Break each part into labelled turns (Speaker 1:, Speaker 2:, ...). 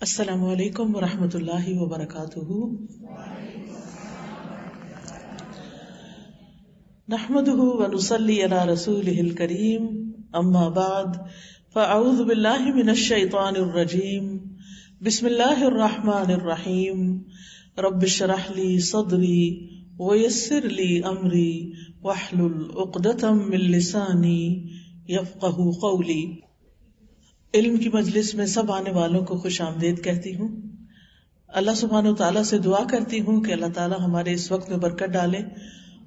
Speaker 1: السلام علیکم ورحمۃ اللہ وبرکاتہ۔ نحمده ونصلی علی رسوله الکریم، اما بعد فاعوذ باللہ من الشیطان الرجیم، بسم اللہ الرحمن الرحیم، رب اشرح لی صدری ویسر لی امری واحلل عقدۃ من لسانی یفقہوا قولی۔ علم کی مجلس میں سب آنے والوں کو خوش آمدید کہتی ہوں۔ اللہ سبحانہ و تعالیٰ سے دعا کرتی ہوں کہ اللہ تعالیٰ ہمارے اس وقت میں برکت ڈالے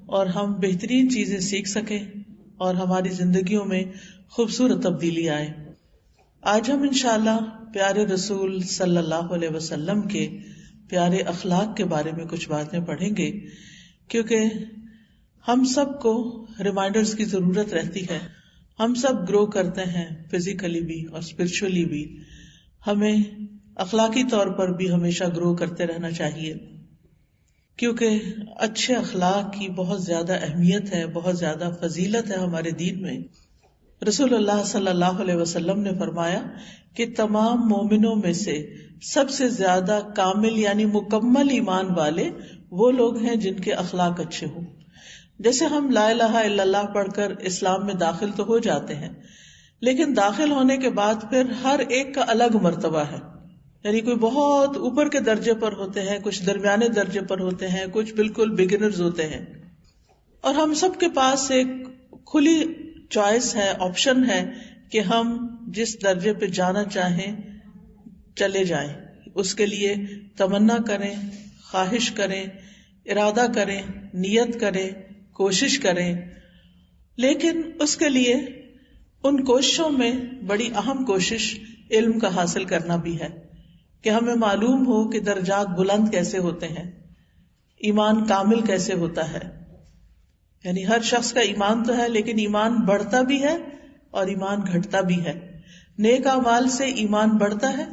Speaker 1: اور ہم بہترین چیزیں سیکھ سکیں اور ہماری زندگیوں میں خوبصورت تبدیلی آئے۔ آج ہم انشاءاللہ پیارے رسول صلی اللہ علیہ وسلم کے پیارے اخلاق کے بارے میں کچھ باتیں پڑھیں گے، کیونکہ ہم سب کو ریمائنڈرز کی ضرورت رہتی ہے۔ ہم سب گرو کرتے ہیں، فزیکلی بھی اور اسپرچولی بھی۔ ہمیں اخلاقی طور پر بھی ہمیشہ گرو کرتے رہنا چاہیے، کیونکہ اچھے اخلاق کی بہت زیادہ اہمیت ہے، بہت زیادہ فضیلت ہے ہمارے دین میں۔ رسول اللہ صلی اللہ علیہ وسلم نے فرمایا کہ تمام مومنوں میں سے سب سے زیادہ کامل یعنی مکمل ایمان والے وہ لوگ ہیں جن کے اخلاق اچھے ہوں۔ جیسے ہم لا الہ الا اللہ پڑھ کر اسلام میں داخل تو ہو جاتے ہیں، لیکن داخل ہونے کے بعد پھر ہر ایک کا الگ مرتبہ ہے، یعنی کوئی بہت اوپر کے درجے پر ہوتے ہیں، کچھ درمیانے درجے پر ہوتے ہیں، کچھ بالکل بگنرز ہوتے ہیں، اور ہم سب کے پاس ایک کھلی چوائس ہے، آپشن ہے کہ ہم جس درجے پہ جانا چاہیں چلے جائیں۔ اس کے لیے تمنا کریں، خواہش کریں، ارادہ کریں، نیت کریں، کوشش کریں، لیکن اس کے لیے ان کوششوں میں بڑی اہم کوشش علم کا حاصل کرنا بھی ہے، کہ ہمیں معلوم ہو کہ درجات بلند کیسے ہوتے ہیں، ایمان کامل کیسے ہوتا ہے۔ یعنی ہر شخص کا ایمان تو ہے، لیکن ایمان بڑھتا بھی ہے اور ایمان گھٹتا بھی ہے۔ نیک اعمال سے ایمان بڑھتا ہے،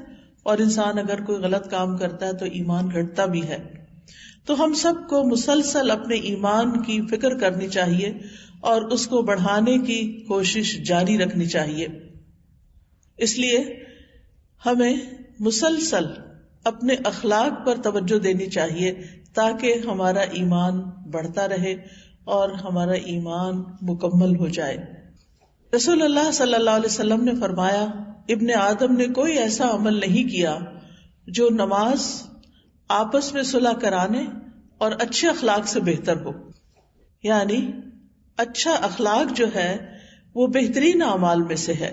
Speaker 1: اور انسان اگر کوئی غلط کام کرتا ہے تو ایمان گھٹتا بھی ہے۔ تو ہم سب کو مسلسل اپنے ایمان کی فکر کرنی چاہیے اور اس کو بڑھانے کی کوشش جاری رکھنی چاہیے۔ اس لیے ہمیں مسلسل اپنے اخلاق پر توجہ دینی چاہیے تاکہ ہمارا ایمان بڑھتا رہے اور ہمارا ایمان مکمل ہو جائے۔ رسول اللہ صلی اللہ علیہ وسلم نے فرمایا، ابن آدم نے کوئی ایسا عمل نہیں کیا جو نماز، آپس میں صلح کرانے اور اچھے اخلاق سے بہتر ہو۔ یعنی اچھا اخلاق جو ہے وہ بہترین اعمال میں سے ہے،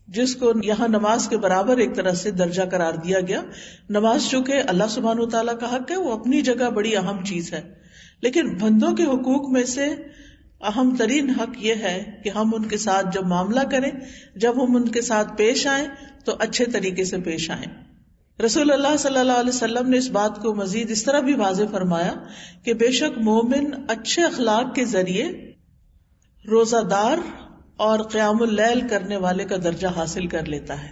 Speaker 1: جس کو یہاں نماز کے برابر ایک طرح سے درجہ قرار دیا گیا۔ نماز چونکہ اللہ سبحانہ و تعالیٰ کا حق ہے، وہ اپنی جگہ بڑی اہم چیز ہے، لیکن بندوں کے حقوق میں سے اہم ترین حق یہ ہے کہ ہم ان کے ساتھ جب معاملہ کریں، جب ہم ان کے ساتھ پیش آئیں تو اچھے طریقے سے پیش آئیں۔ رسول اللہ صلی اللہ علیہ وسلم نے اس بات کو مزید اس طرح بھی واضح فرمایا کہ بے شک مومن اچھے اخلاق کے ذریعے روزہ دار اور قیام اللیل کرنے والے کا درجہ حاصل کر لیتا ہے۔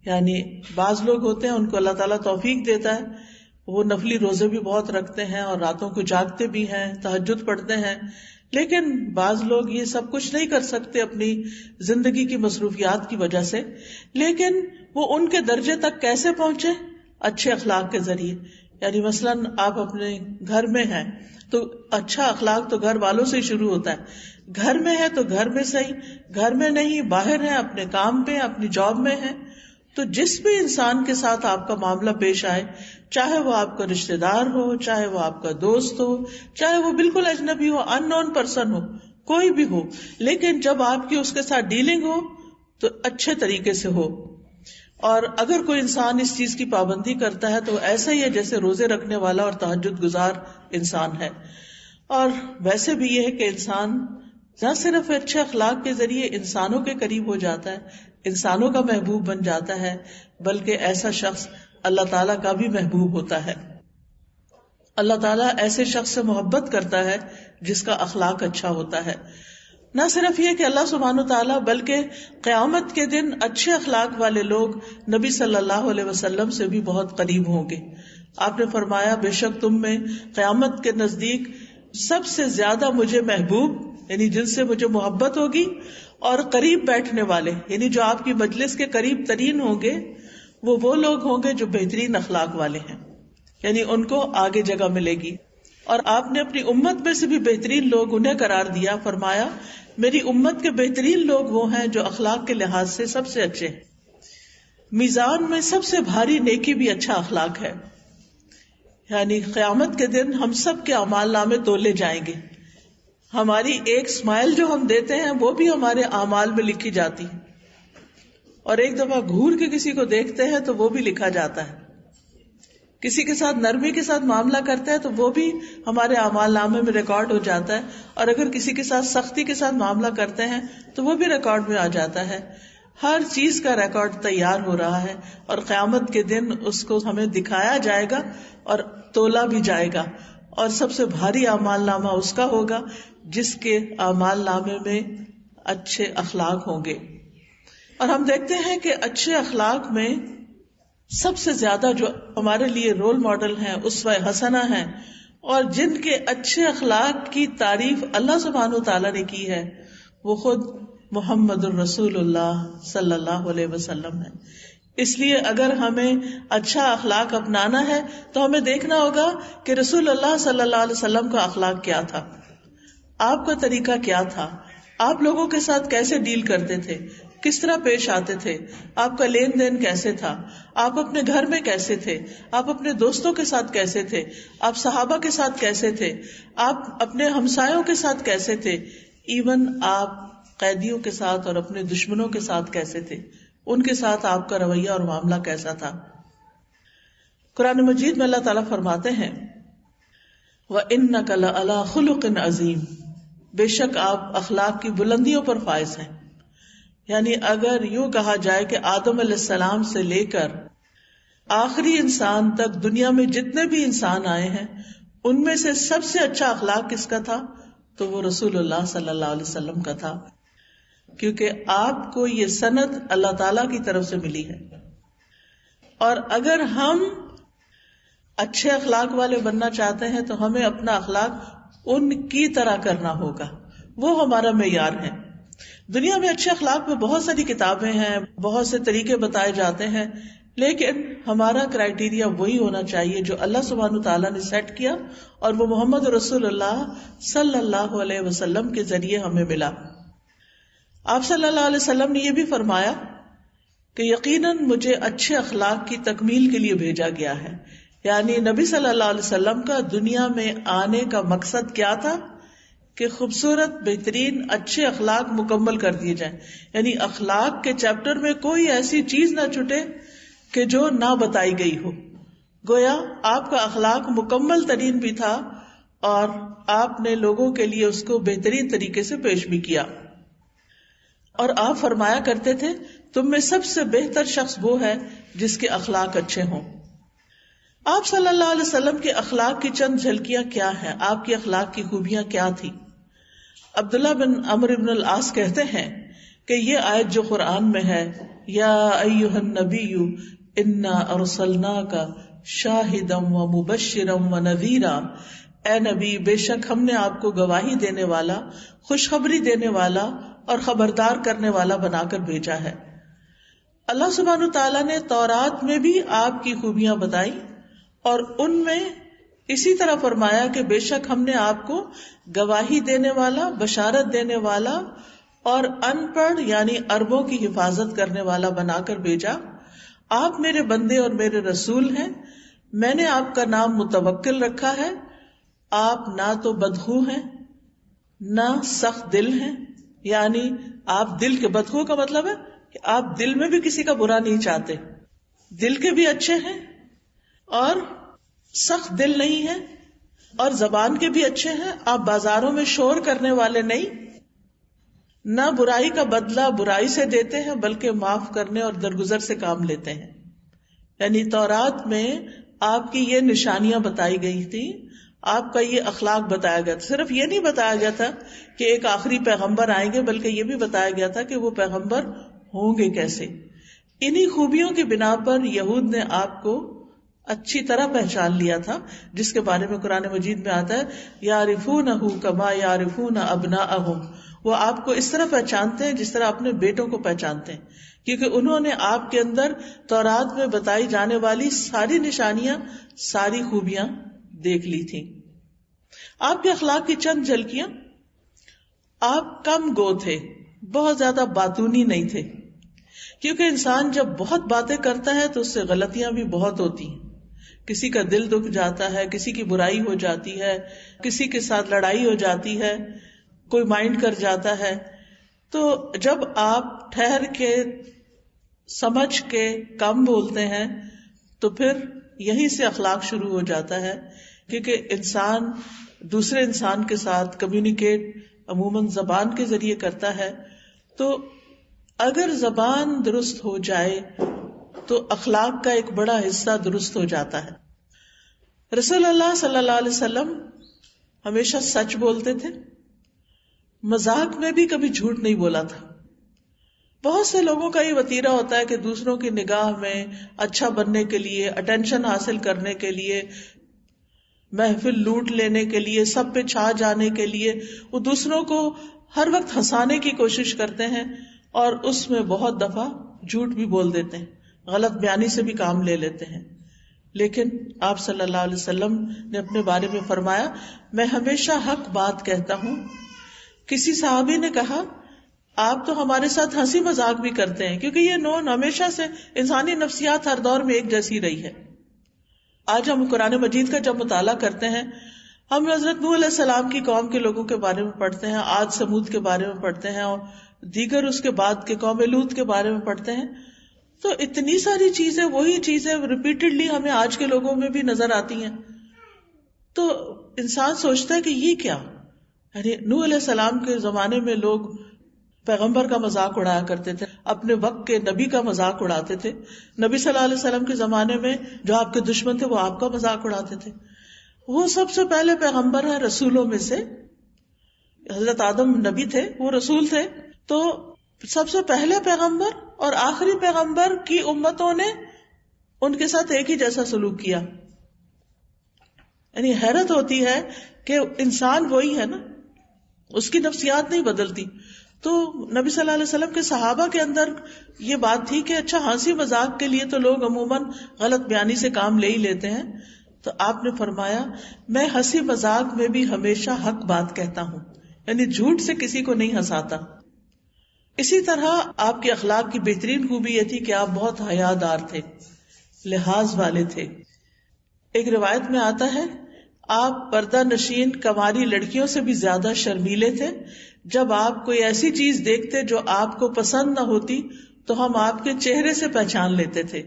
Speaker 1: یعنی بعض لوگ ہوتے ہیں ان کو اللہ تعالیٰ توفیق دیتا ہے، وہ نفلی روزے بھی بہت رکھتے ہیں اور راتوں کو جاگتے بھی ہیں، تہجد پڑھتے ہیں، لیکن بعض لوگ یہ سب کچھ نہیں کر سکتے اپنی زندگی کی مصروفیات کی وجہ سے۔ لیکن وہ ان کے درجے تک کیسے پہنچے؟ اچھے اخلاق کے ذریعے۔ یعنی مثلاً آپ اپنے گھر میں ہیں تو اچھا اخلاق تو گھر والوں سے ہی شروع ہوتا ہے۔ گھر میں ہے تو گھر میں صحیح، گھر میں نہیں باہر ہے، اپنے کام پہ، اپنی جاب میں ہے، تو جس بھی انسان کے ساتھ آپ کا معاملہ پیش آئے، چاہے وہ آپ کا رشتہ دار ہو، چاہے وہ آپ کا دوست ہو، چاہے وہ بالکل اجنبی ہو، ان نون پرسن ہو، کوئی بھی ہو، لیکن جب آپ کی اس کے ساتھ ڈیلنگ ہو تو اچھے طریقے سے ہو۔ اور اگر کوئی انسان اس چیز کی پابندی کرتا ہے تو وہ ایسا ہی ہے جیسے روزے رکھنے والا اور تہجد گزار انسان ہے۔ اور ویسے بھی یہ ہے کہ انسان نہ صرف اچھے اخلاق کے ذریعے انسانوں کے قریب ہو جاتا ہے، انسانوں کا محبوب بن جاتا ہے، بلکہ ایسا شخص اللہ تعالیٰ کا بھی محبوب ہوتا ہے۔ اللہ تعالیٰ ایسے شخص سے محبت کرتا ہے جس کا اخلاق اچھا ہوتا ہے۔ نہ صرف یہ کہ اللہ سبحانہ تعالیٰ بلکہ قیامت کے دن اچھے اخلاق والے لوگ نبی صلی اللہ علیہ وسلم سے بھی بہت قریب ہوں گے۔ آپ نے فرمایا، بے شک تم میں قیامت کے نزدیک سب سے زیادہ مجھے محبوب، یعنی جن سے مجھے محبت ہوگی، اور قریب بیٹھنے والے، یعنی جو آپ کی مجلس کے قریب ترین ہوں گے، وہ لوگ ہوں گے جو بہترین اخلاق والے ہیں، یعنی ان کو آگے جگہ ملے گی. اور آپ نے اپنی امت میں سے بھی بہترین لوگ انہیں قرار دیا. فرمایا میری امت کے بہترین لوگ وہ ہیں جو اخلاق کے لحاظ سے سب سے اچھے ہیں. میزان میں سب سے بھاری نیکی بھی اچھا اخلاق ہے. یعنی قیامت کے دن ہم سب کے اعمال نامے تولے جائیں گے. ہماری ایک اسمائل جو ہم دیتے ہیں وہ بھی ہمارے اعمال میں لکھی جاتی ہے، اور ایک دفعہ گھور کے کسی کو دیکھتے ہیں تو وہ بھی لکھا جاتا ہے. کسی کے ساتھ نرمی کے ساتھ معاملہ کرتے ہیں تو وہ بھی ہمارے اعمال نامے میں ریکارڈ ہو جاتا ہے، اور اگر کسی کے ساتھ سختی کے ساتھ معاملہ کرتے ہیں تو وہ بھی ریکارڈ میں آ جاتا ہے. ہر چیز کا ریکارڈ تیار ہو رہا ہے، اور قیامت کے دن اس کو ہمیں دکھایا جائے گا اور تولا بھی جائے گا. اور سب سے بھاری اعمال نامہ اس کا ہوگا جس کے اعمال نامے میں اچھے اخلاق ہوں گے. اور ہم دیکھتے ہیں کہ اچھے اخلاق میں سب سے زیادہ جو ہمارے لیے رول ماڈل ہیں، اسوہ حسنہ ہیں، اور جن کے اچھے اخلاق کی تعریف اللہ سبحانہ وتعالیٰ نے کی ہے، وہ خود محمد الرسول اللہ صلی اللہ علیہ وسلم ہے. اس لیے اگر ہمیں اچھا اخلاق اپنانا ہے تو ہمیں دیکھنا ہوگا کہ رسول اللہ صلی اللہ علیہ وسلم کا اخلاق کیا تھا، آپ کا طریقہ کیا تھا، آپ لوگوں کے ساتھ کیسے ڈیل کرتے تھے، کس طرح پیش آتے تھے، آپ کا لین دین کیسے تھا، آپ اپنے گھر میں کیسے تھے، آپ اپنے دوستوں کے ساتھ کیسے تھے، آپ صحابہ کے ساتھ کیسے تھے، آپ اپنے ہمسایوں کے ساتھ کیسے تھے، ایون آپ قیدیوں کے ساتھ اور اپنے دشمنوں کے ساتھ کیسے تھے، ان کے ساتھ آپ کا رویہ اور معاملہ کیسا تھا. قرآن مجید میں اللہ تعالیٰ فرماتے ہیں وَإِنَّكَ لَعَلَىٰ خُلُقٍ عَظِيمٍ، بے شک آپ اخلاق کی بلندیوں پر فائز ہیں. یعنی اگر یوں کہا جائے کہ آدم علیہ السلام سے لے کر آخری انسان تک دنیا میں جتنے بھی انسان آئے ہیں ان میں سے سب سے اچھا اخلاق کس کا تھا، تو وہ رسول اللہ صلی اللہ علیہ وسلم کا تھا، کیونکہ آپ کو یہ سند اللہ تعالی کی طرف سے ملی ہے. اور اگر ہم اچھے اخلاق والے بننا چاہتے ہیں تو ہمیں اپنا اخلاق ان کی طرح کرنا ہوگا، وہ ہمارا معیار ہے. دنیا میں اچھے اخلاق میں بہت ساری کتابیں ہیں، بہت سے طریقے بتائے جاتے ہیں، لیکن ہمارا کرائیٹیریا وہی ہونا چاہیے جو اللہ سبحانہ تعالیٰ نے سیٹ کیا اور وہ محمد رسول اللہ صلی اللہ علیہ وسلم کے ذریعے ہمیں ملا. آپ صلی اللہ علیہ وسلم نے یہ بھی فرمایا کہ یقیناً مجھے اچھے اخلاق کی تکمیل کے لیے بھیجا گیا ہے. یعنی نبی صلی اللہ علیہ وسلم کا دنیا میں آنے کا مقصد کیا تھا کہ خوبصورت بہترین اچھے اخلاق مکمل کر دیے جائیں. یعنی اخلاق کے چیپٹر میں کوئی ایسی چیز نہ چھٹے کہ جو نہ بتائی گئی ہو. گویا آپ کا اخلاق مکمل ترین بھی تھا اور آپ نے لوگوں کے لیے اس کو بہترین طریقے سے پیش بھی کیا. اور آپ فرمایا کرتے تھے تم میں سب سے بہتر شخص وہ ہے جس کے اخلاق اچھے ہوں. آپ صلی اللہ علیہ وسلم کے اخلاق کی چند جھلکیاں کیا ہیں، آپ کی اخلاق کی خوبیاں کیا تھی. عبداللہ بن عمرو بن العاص کہتے ہیں کہ یہ آیت جو قرآن میں ہے، یا ایھا النبی انا ارسلناک شاہدا ومبشرا ونذیرا، اے نبی بے شک ہم نے آپ کو گواہی دینے والا، خوشخبری دینے والا اور خبردار کرنے والا بنا کر بھیجا ہے. اللہ سبحانہ تعالیٰ نے تورات میں بھی آپ کی خوبیاں بتائی اور ان میں اسی طرح فرمایا کہ بے شک ہم نے آپ کو گواہی دینے والا، بشارت دینے والا اور ان پڑھ یعنی عربوں کی حفاظت کرنے والا بنا کر بھیجا. آپ میرے بندے اور میرے رسول ہیں. میں نے آپ کا نام متوکل رکھا ہے. آپ نہ تو بدخو ہیں نہ سخت دل ہیں، یعنی آپ دل کے بدخو کا مطلب ہے کہ آپ دل میں بھی کسی کا برا نہیں چاہتے، دل کے بھی اچھے ہیں اور سخت دل نہیں ہیں، اور زبان کے بھی اچھے ہیں. آپ بازاروں میں شور کرنے والے نہیں، نہ برائی کا بدلہ برائی سے دیتے ہیں بلکہ معاف کرنے اور درگزر سے کام لیتے ہیں. یعنی تورات میں آپ کی یہ نشانیاں بتائی گئی تھی، آپ کا یہ اخلاق بتایا گیا تھا. صرف یہ نہیں بتایا گیا تھا کہ ایک آخری پیغمبر آئیں گے، بلکہ یہ بھی بتایا گیا تھا کہ وہ پیغمبر ہوں گے کیسے. انہی خوبیوں کی بنا پر یہود نے آپ کو اچھی طرح پہچان لیا تھا، جس کے بارے میں قرآن مجید میں آتا ہے یعرفونہ کما یعرفون ابناءہم، وہ آپ کو اس طرح پہچانتے ہیں جس طرح اپنے بیٹوں کو پہچانتے ہیں، کیونکہ انہوں نے آپ کے اندر تورات میں بتائی جانے والی ساری نشانیاں، ساری خوبیاں دیکھ لی تھیں۔ آپ کے اخلاق کی چند جھلکیاں، آپ کم گو تھے، بہت زیادہ باتونی نہیں تھے، کیونکہ انسان جب بہت باتیں کرتا ہے تو اس سے غلطیاں بھی بہت ہوتی ہیں، کسی کا دل دکھ جاتا ہے، کسی کی برائی ہو جاتی ہے، کسی کے ساتھ لڑائی ہو جاتی ہے، کوئی مائنڈ کر جاتا ہے۔ تو جب آپ ٹھہر کے سمجھ کے کم بولتے ہیں تو پھر یہیں سے اخلاق شروع ہو جاتا ہے، کیونکہ انسان دوسرے انسان کے ساتھ کمیونیکیٹ عموماً زبان کے ذریعے کرتا ہے، تو اگر زبان درست ہو جائے تو اخلاق کا ایک بڑا حصہ درست ہو جاتا ہے۔ رسول اللہ صلی اللہ علیہ وسلم ہمیشہ سچ بولتے تھے، مذاق میں بھی کبھی جھوٹ نہیں بولا تھا۔ بہت سے لوگوں کا یہ وتیرہ ہوتا ہے کہ دوسروں کی نگاہ میں اچھا بننے کے لیے، اٹینشن حاصل کرنے کے لیے، محفل لوٹ لینے کے لیے، سب پہ چھا جانے کے لیے وہ دوسروں کو ہر وقت ہنسانے کی کوشش کرتے ہیں، اور اس میں بہت دفعہ جھوٹ بھی بول دیتے ہیں، غلط بیانی سے بھی کام لے لیتے ہیں۔ لیکن آپ صلی اللہ علیہ وسلم نے اپنے بارے میں فرمایا، میں ہمیشہ حق بات کہتا ہوں۔ کسی صحابی نے کہا، آپ تو ہمارے ساتھ ہنسی مذاق بھی کرتے ہیں، کیونکہ یہ نون ہمیشہ سے انسانی نفسیات ہر دور میں ایک جیسی رہی ہے۔ آج ہم قرآن مجید کا جب مطالعہ کرتے ہیں، ہم حضرت نوح علیہ السلام کی قوم کے لوگوں کے بارے میں پڑھتے ہیں، عاد سمود کے بارے میں پڑھتے ہیں، اور دیگر اس کے بعد کے قوم لوط کے بارے میں پڑھتے ہیں، تو اتنی ساری چیزیں، وہی چیزیں ریپیٹڈلی ہمیں آج کے لوگوں میں بھی نظر آتی ہیں۔ تو انسان سوچتا ہے کہ یہ کیا، یعنی نوح علیہ السلام کے زمانے میں لوگ پیغمبر کا مذاق اڑایا کرتے تھے، اپنے وقت کے نبی کا مذاق اڑاتے تھے، نبی صلی اللہ علیہ وسلم کے زمانے میں جو آپ کے دشمن تھے وہ آپ کا مذاق اڑاتے تھے۔ وہ سب سے پہلے پیغمبر ہیں رسولوں میں سے، حضرت آدم نبی تھے، وہ رسول تھے، تو سب سے پہلے پیغمبر اور آخری پیغمبر کی امتوں نے ان کے ساتھ ایک ہی جیسا سلوک کیا۔ یعنی حیرت ہوتی ہے کہ انسان وہی ہے نا، اس کی نفسیات نہیں بدلتی۔ تو نبی صلی اللہ علیہ وسلم کے صحابہ کے اندر یہ بات تھی کہ اچھا ہنسی مذاق کے لیے تو لوگ عموماً غلط بیانی سے کام لے ہی لیتے ہیں، تو آپ نے فرمایا میں ہنسی مذاق میں بھی ہمیشہ حق بات کہتا ہوں، یعنی جھوٹ سے کسی کو نہیں ہنساتا۔ اسی طرح آپ کے اخلاق کی بہترین خوبی یہ تھی کہ آپ بہت حیادار تھے، لحاظ والے تھے۔ ایک روایت میں آتا ہے آپ پردہ نشین کنواری لڑکیوں سے بھی زیادہ شرمیلے تھے۔ جب آپ کوئی ایسی چیز دیکھتے جو آپ کو پسند نہ ہوتی تو ہم آپ کے چہرے سے پہچان لیتے تھے،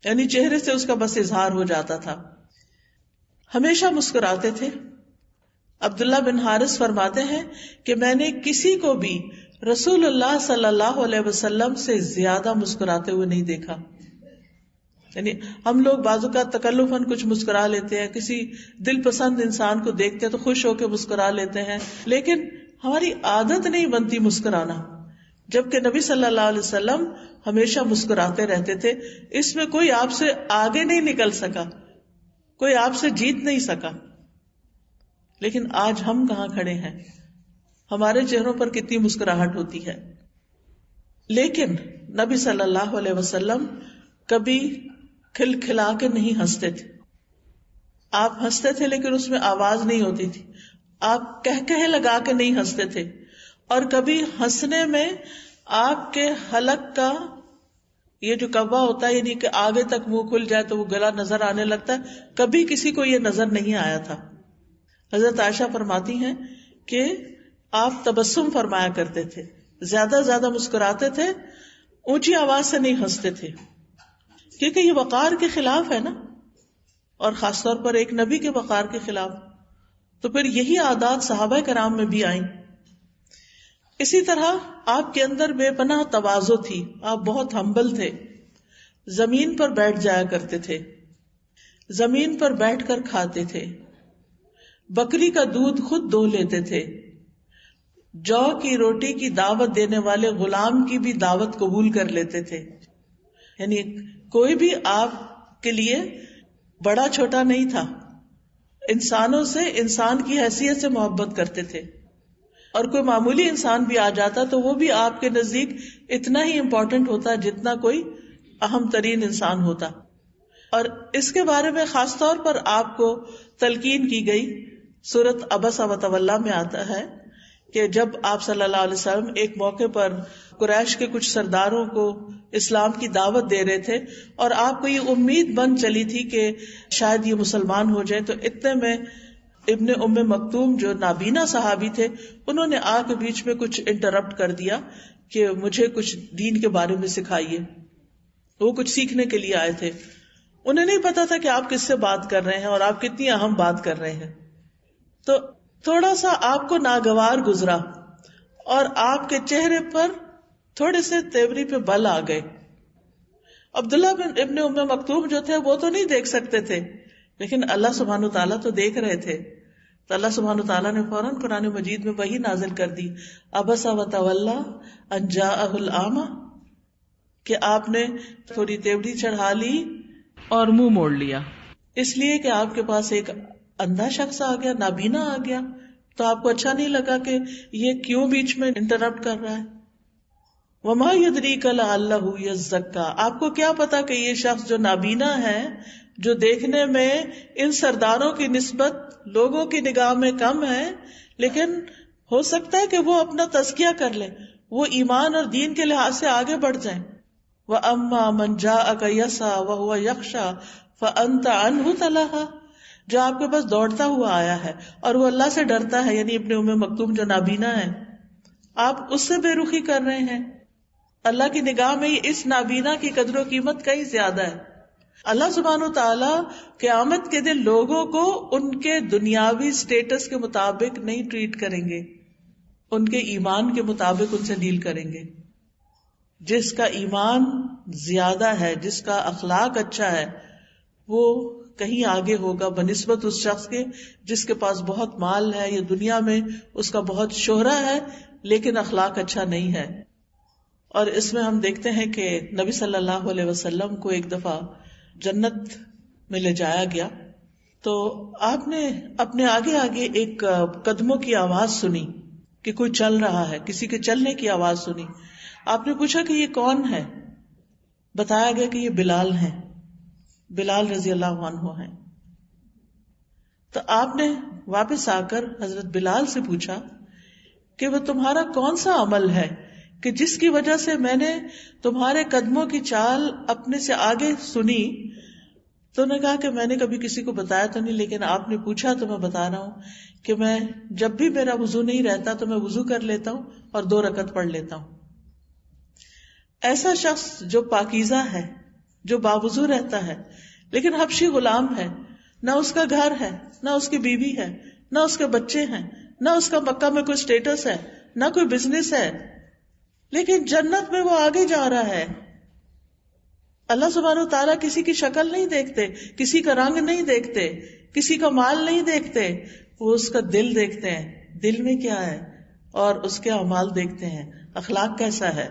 Speaker 1: یعنی چہرے سے اس کا بس اظہار ہو جاتا تھا۔ ہمیشہ مسکراتے تھے۔ عبداللہ بن حارث فرماتے ہیں کہ میں نے کسی کو بھی رسول اللہ صلی اللہ علیہ وسلم سے زیادہ مسکراتے ہوئے نہیں دیکھا۔ یعنی ہم لوگ بعض اوقات تکلفاً کچھ مسکرا لیتے ہیں، کسی دل پسند انسان کو دیکھتے ہیں تو خوش ہو کے مسکرا لیتے ہیں، لیکن ہماری عادت نہیں بنتی مسکرانا، جبکہ نبی صلی اللہ علیہ وسلم ہمیشہ مسکراتے رہتے تھے۔ اس میں کوئی آپ سے آگے نہیں نکل سکا، کوئی آپ سے جیت نہیں سکا۔ لیکن آج ہم کہاں کھڑے ہیں، ہمارے چہروں پر کتنی مسکراہٹ ہوتی ہے، لیکن نبی صلی اللہ علیہ وسلم کبھی کھل کھلا کے نہیں ہنستے تھے۔ آپ ہنستے تھے لیکن اس میں آواز نہیں ہوتی تھی، آپ کہہ لگا کے نہیں ہنستے تھے، اور کبھی ہنسنے میں آپ کے حلق کا یہ جو کوا ہوتا ہے، یعنی کہ آگے تک منہ کھل جائے تو وہ گلا نظر آنے لگتا ہے، کبھی کسی کو یہ نظر نہیں آیا تھا۔ حضرت عائشہ فرماتی ہیں کہ آپ تبسم فرمایا کرتے تھے، زیادہ مسکراتے تھے، اونچی آواز سے نہیں ہنستے تھے، کیونکہ یہ وقار کے خلاف ہے نا، اور خاص طور پر ایک نبی کے وقار کے خلاف۔ تو پھر یہی عادات صحابہ کرام میں بھی آئیں۔ اسی طرح آپ کے اندر بے پناہ تواضع تھی، آپ بہت ہمبل تھے، زمین پر بیٹھ جایا کرتے تھے، زمین پر بیٹھ کر کھاتے تھے، بکری کا دودھ خود دو لیتے تھے، جو کی روٹی کی دعوت دینے والے غلام کی بھی دعوت قبول کر لیتے تھے۔ یعنی کوئی بھی آپ کے لیے بڑا چھوٹا نہیں تھا، انسانوں سے انسان کی حیثیت سے محبت کرتے تھے، اور کوئی معمولی انسان بھی آ جاتا تو وہ بھی آپ کے نزدیک اتنا ہی امپورٹنٹ ہوتا جتنا کوئی اہم ترین انسان ہوتا. اور اس کے بارے میں خاص طور پر آپ کو تلقین کی گئی سورۃ عبسہ وتولیٰ میں آتا ہے کہ جب آپ صلی اللہ علیہ وسلم ایک موقع پر قریش کے کچھ سرداروں کو اسلام کی دعوت دے رہے تھے اور آپ کو یہ امید بن چلی تھی کہ شاید یہ مسلمان ہو جائے، تو اتنے میں ابن ام مکتوم جو نابینا صحابی تھے انہوں نے آ کے بیچ میں کچھ انٹرپٹ کر دیا کہ مجھے کچھ دین کے بارے میں سکھائیے. وہ کچھ سیکھنے کے لیے آئے تھے، انہیں نہیں پتا تھا کہ آپ کس سے بات کر رہے ہیں اور آپ کتنی اہم بات کر رہے ہیں. تو تھوڑا سا آپ کو ناگوار گزرا اور آپ کے چہرے پر تھوڑے سے تیوری پہ بل آ گئے. عبداللہ بن ابن ام مکتوم جو تھے وہ تو نہیں دیکھ سکتے تھے، لیکن اللہ سبحانہ تعالیٰ تو دیکھ رہے تھے. تو اللہ سبحانہ تعالیٰ نے فوراً قرآن مجید میں وحی نازل کر دی، عبس وتولیٰ ان جاءہ الاعمى، کہ آپ نے تھوڑی تیوری چڑھا لی اور منہ موڑ لیا، اس لیے کہ آپ کے پاس ایک اندھا شخص آ گیا، نابینا آ گیا. تو آپ کو اچھا نہیں لگا کہ یہ کیوں بیچ میں انٹرپٹ کر رہا ہے. وما یدریک لعلہ یزکا، آپ کو کیا پتا کہ یہ شخص جو نابینا ہے، جو دیکھنے میں ان سرداروں کی نسبت لوگوں کی نگاہ میں کم ہے، لیکن ہو سکتا ہے کہ وہ اپنا تزکیہ کر لے، وہ ایمان اور دین کے لحاظ سے آگے بڑھ جائیں. وَأَمَّا مَنْ جَاءَكَ يَسْعَىٰ وَهُوَ يَخْشَىٰ فَأَنْتَ عَنْهُ تَلَهَّىٰ، جو آپ کے پاس دوڑتا ہوا آیا ہے اور وہ اللہ سے ڈرتا ہے، یعنی ابن ام مکتوم جو نابینا ہے، آپ اس سے بے رخی کر رہے ہیں. اللہ کی نگاہ میں اس نابینا کی قدر و قیمت کہیں زیادہ ہے. اللہ سبحانہ وتعالیٰ قیامت کے دن لوگوں کو ان کے دنیاوی سٹیٹس کے مطابق نہیں ٹریٹ کریں گے، ان کے ایمان کے مطابق ان سے ڈیل کریں گے. جس کا ایمان زیادہ ہے، جس کا اخلاق اچھا ہے، وہ کہیں آگے ہوگا بنسبت اس شخص کے جس کے پاس بہت مال ہے یا دنیا میں اس کا بہت شہرہ ہے لیکن اخلاق اچھا نہیں ہے. اور اس میں ہم دیکھتے ہیں کہ نبی صلی اللہ علیہ وسلم کو ایک دفعہ جنت میں لے جایا گیا تو آپ نے اپنے آگے آگے ایک قدموں کی آواز سنی کہ کوئی چل رہا ہے، کسی کے چلنے کی آواز سنی. آپ نے پوچھا کہ یہ کون ہے؟ بتایا گیا کہ یہ بلال ہیں، بلال رضی اللہ عنہ ہیں. تو آپ نے واپس آ کر حضرت بلال سے پوچھا کہ وہ تمہارا کون سا عمل ہے کہ جس کی وجہ سے میں نے تمہارے قدموں کی چال اپنے سے آگے سنی. تو انہوں نے کہا کہ میں نے کبھی کسی کو بتایا تو نہیں، لیکن آپ نے پوچھا تو میں بتا رہا ہوں کہ میں جب بھی میرا وضو نہیں رہتا تو میں وضو کر لیتا ہوں اور 2 رکعت پڑھ لیتا ہوں. ایسا شخص جو پاکیزہ ہے، جو باوضو رہتا ہے، لیکن حبشی غلام ہے، نہ اس کا گھر ہے، نہ اس کی بیوی ہے، نہ اس کے بچے ہیں، نہ اس کا مکہ میں کوئی سٹیٹس ہے، نہ کوئی بزنس ہے، لیکن جنت میں وہ آگے جا رہا ہے. اللہ سبحانہ و تعالیٰ کسی کی شکل نہیں دیکھتے، کسی کا رنگ نہیں دیکھتے، کسی کا مال نہیں دیکھتے، وہ اس کا دل دیکھتے ہیں، دل میں کیا ہے، اور اس کے اعمال دیکھتے ہیں، اخلاق کیسا ہے.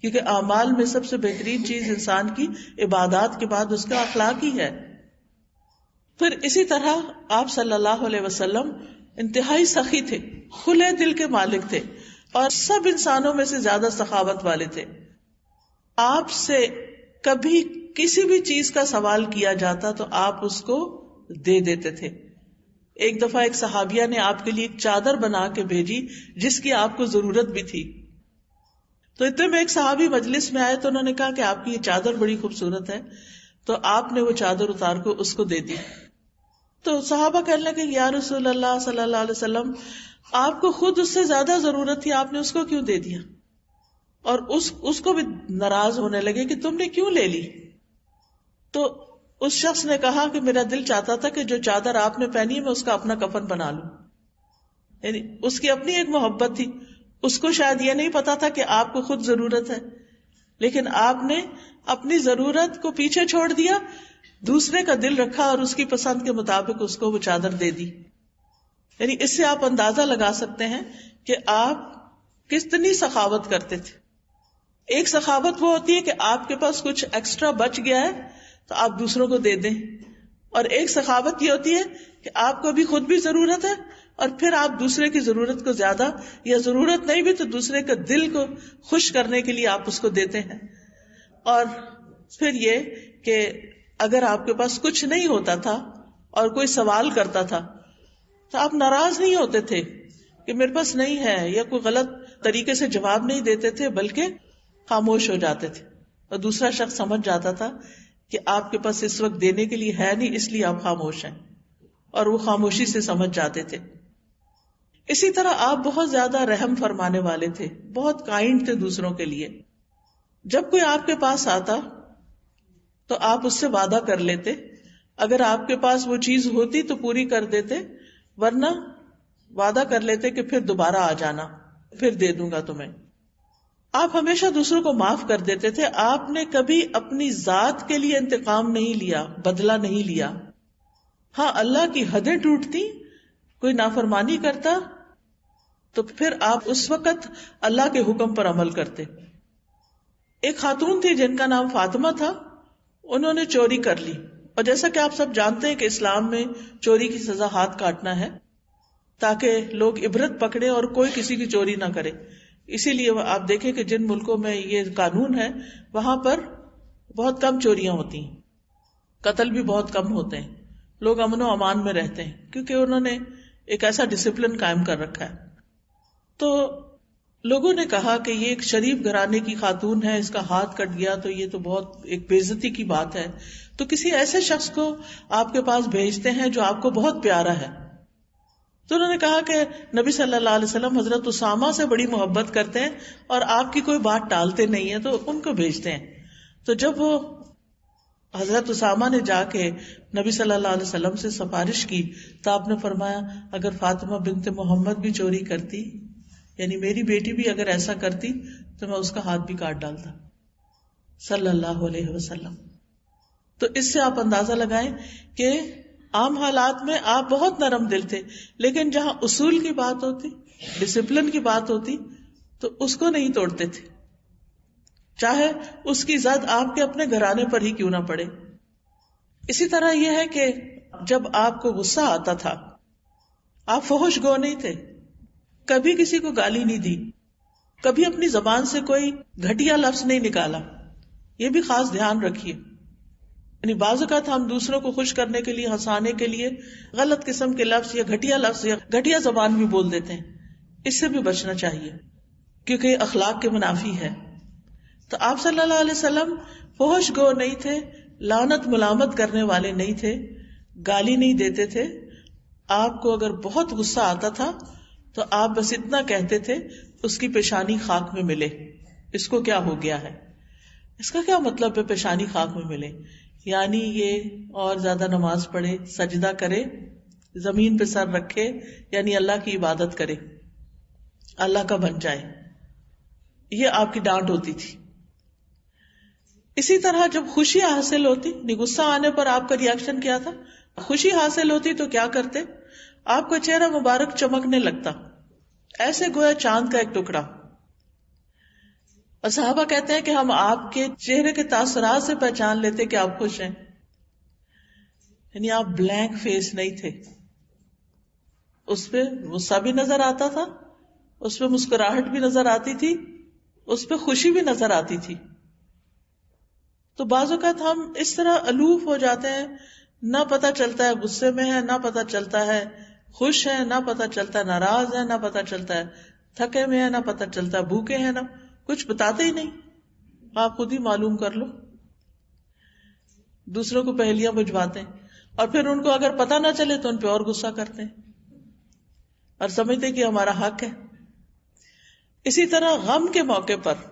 Speaker 1: کیونکہ اعمال میں سب سے بہترین چیز انسان کی عبادات کے بعد اس کا اخلاق ہی ہے. پھر اسی طرح آپ صلی اللہ علیہ وسلم انتہائی سخی تھے، کھلے دل کے مالک تھے اور سب انسانوں میں سے زیادہ سخاوت والے تھے. آپ سے کبھی کسی بھی چیز کا سوال کیا جاتا تو آپ اس کو دے دیتے تھے. ایک دفعہ ایک صحابیہ نے آپ کے لیے ایک چادر بنا کے بھیجی جس کی آپ کو ضرورت بھی تھی. تو اتنے میں ایک صحابی مجلس میں آئے تو انہوں نے کہا کہ آپ کی یہ چادر بڑی خوبصورت ہے. تو آپ نے وہ چادر اتار کو اس کو دے دی. تو صحابہ کہنے لگے یا رسول اللہ صلی اللہ علیہ وسلم، آپ کو خود اس سے زیادہ ضرورت تھی، آپ نے اس کو کیوں دے دیا؟ اور اس کو بھی ناراض ہونے لگے کہ تم نے کیوں لے لی. تو اس شخص نے کہا کہ میرا دل چاہتا تھا کہ جو چادر آپ نے پہنی ہے میں اس کا اپنا کفن بنا لوں. یعنی اس کی اپنی ایک محبت تھی، اس کو شاید یہ نہیں پتا تھا کہ آپ کو خود ضرورت ہے، لیکن آپ نے اپنی ضرورت کو پیچھے چھوڑ دیا، دوسرے کا دل رکھا اور اس کی پسند کے مطابق اس کو وہ چادر دے دی. یعنی اس سے آپ اندازہ لگا سکتے ہیں کہ آپ کتنی سخاوت کرتے تھے. ایک سخاوت وہ ہوتی ہے کہ آپ کے پاس کچھ ایکسٹرا بچ گیا ہے تو آپ دوسروں کو دے دیں، اور ایک سخاوت یہ ہوتی ہے کہ آپ کو بھی خود بھی ضرورت ہے اور پھر آپ دوسرے کی ضرورت کو زیادہ, یا ضرورت نہیں بھی تو دوسرے کے دل کو خوش کرنے کے لیے آپ اس کو دیتے ہیں. اور پھر یہ کہ اگر آپ کے پاس کچھ نہیں ہوتا تھا اور کوئی سوال کرتا تھا تو آپ ناراض نہیں ہوتے تھے کہ میرے پاس نہیں ہے, یا کوئی غلط طریقے سے جواب نہیں دیتے تھے, بلکہ خاموش ہو جاتے تھے اور دوسرا شخص سمجھ جاتا تھا کہ آپ کے پاس اس وقت دینے کے لیے ہے نہیں, اس لیے آپ خاموش ہیں, اور وہ خاموشی سے سمجھ جاتے تھے. اسی طرح آپ بہت زیادہ رحم فرمانے والے تھے, بہت کائنڈ تھے دوسروں کے لیے. جب کوئی آپ کے پاس آتا تو آپ اس سے وعدہ کر لیتے, اگر آپ کے پاس وہ چیز ہوتی تو پوری کر دیتے, ورنہ وعدہ کر لیتے کہ پھر دوبارہ آ جانا, پھر دے دوں گا تمہیں. آپ ہمیشہ دوسروں کو معاف کر دیتے تھے. آپ نے کبھی اپنی ذات کے لیے انتقام نہیں لیا, بدلہ نہیں لیا. ہاں, اللہ کی حدیں ٹوٹتی, کوئی نافرمانی کرتا تو پھر آپ اس وقت اللہ کے حکم پر عمل کرتے. ایک خاتون تھی جن کا نام فاطمہ تھا, انہوں نے چوری کر لی, اور جیسا کہ آپ سب جانتے ہیں کہ اسلام میں چوری کی سزا ہاتھ کاٹنا ہے, تاکہ لوگ عبرت پکڑے اور کوئی کسی کی چوری نہ کرے. اسی لیے آپ دیکھیں کہ جن ملکوں میں یہ قانون ہے وہاں پر بہت کم چوریاں ہوتی ہیں, قتل بھی بہت کم ہوتے ہیں, لوگ امن و امان میں رہتے ہیں, کیونکہ انہوں نے ایک ایسا ڈسپلن قائم کر رکھا ہے. تو لوگوں نے کہا کہ یہ ایک شریف گھرانے کی خاتون ہے, اس کا ہاتھ کٹ گیا تو یہ تو بہت ایک بے عزتی کی بات ہے, تو کسی ایسے شخص کو آپ کے پاس بھیجتے ہیں جو آپ کو بہت پیارا ہے. تو انہوں نے کہا کہ نبی صلی اللہ علیہ وسلم حضرت اسامہ سے بڑی محبت کرتے ہیں اور آپ کی کوئی بات ٹالتے نہیں ہیں, تو ان کو بھیجتے ہیں. تو جب وہ حضرت اسامہ نے جا کے نبی صلی اللہ علیہ وسلم سے سفارش کی تو آپ نے فرمایا, اگر فاطمہ بنت محمد بھی چوری کرتی, یعنی میری بیٹی بھی اگر ایسا کرتی, تو میں اس کا ہاتھ بھی کاٹ ڈالتا, صلی اللہ علیہ وسلم. تو اس سے آپ اندازہ لگائیں کہ عام حالات میں آپ بہت نرم دل تھے, لیکن جہاں اصول کی بات ہوتی, ڈسپلن کی بات ہوتی, تو اس کو نہیں توڑتے تھے, چاہے اس کی زد آپ کے اپنے گھرانے پر ہی کیوں نہ پڑے. اسی طرح یہ ہے کہ جب آپ کو غصہ آتا تھا, آپ فحش گو نہیں تھے, کبھی کسی کو گالی نہیں دی, کبھی اپنی زبان سے کوئی گھٹیا لفظ نہیں نکالا. یہ بھی خاص دھیان رکھیے. یعنی بعض اوقات ہم دوسروں کو خوش کرنے کے لیے, ہنسانے کے لیے غلط قسم کے لفظ یا گھٹیا زبان بھی بول دیتے ہیں. اس سے بھی بچنا چاہیے کیونکہ یہ اخلاق کے منافی ہے. تو آپ صلی اللہ علیہ وسلم فحش گو نہیں تھے, لعنت ملامت کرنے والے نہیں تھے, گالی نہیں دیتے تھے. آپ کو اگر بہت غصہ آتا تھا تو آپ بس اتنا کہتے تھے, اس کی پیشانی خاک میں ملے. اس کو کیا ہو گیا ہے؟ اس کا کیا مطلب ہے پیشانی خاک میں ملے؟ یعنی یہ اور زیادہ نماز پڑھے, سجدہ کرے, زمین پہ سر رکھے, یعنی اللہ کی عبادت کرے, اللہ کا بن جائے. یہ آپ کی ڈانٹ ہوتی تھی. اسی طرح جب خوشی حاصل ہوتی, غصہ آنے پر آپ کا ریاکشن کیا تھا؟ خوشی حاصل ہوتی تو کیا کرتے؟ آپ کا چہرہ مبارک چمکنے لگتا, ایسے گویا چاند کا ایک ٹکڑا. اور صحابہ کہتے ہیں کہ ہم آپ کے چہرے کے تاثرات سے پہچان لیتے کہ آپ خوش ہیں. یعنی آپ بلینک فیس نہیں تھے, اس پہ غصہ بھی نظر آتا تھا, اس پہ مسکراہٹ بھی نظر آتی تھی, اس پہ خوشی بھی نظر آتی تھی. تو بعض اوقات ہم اس طرح الوف ہو جاتے ہیں, نہ پتہ چلتا ہے غصے میں ہے, نہ پتہ چلتا ہے خوش ہے, نہ پتہ چلتا ہے ناراض ہے, نہ پتہ چلتا ہے تھکے میں ہے, نہ پتہ چلتا ہے بھوکے ہیں, نہ کچھ بتاتے ہی نہیں. آپ خود ہی معلوم کر لو. دوسروں کو پہلیاں بجھواتے ہیں اور پھر ان کو اگر پتہ نہ چلے تو ان پہ اور غصہ کرتے ہیں اور سمجھتے کہ ہمارا حق ہے. اسی طرح غم کے موقع پر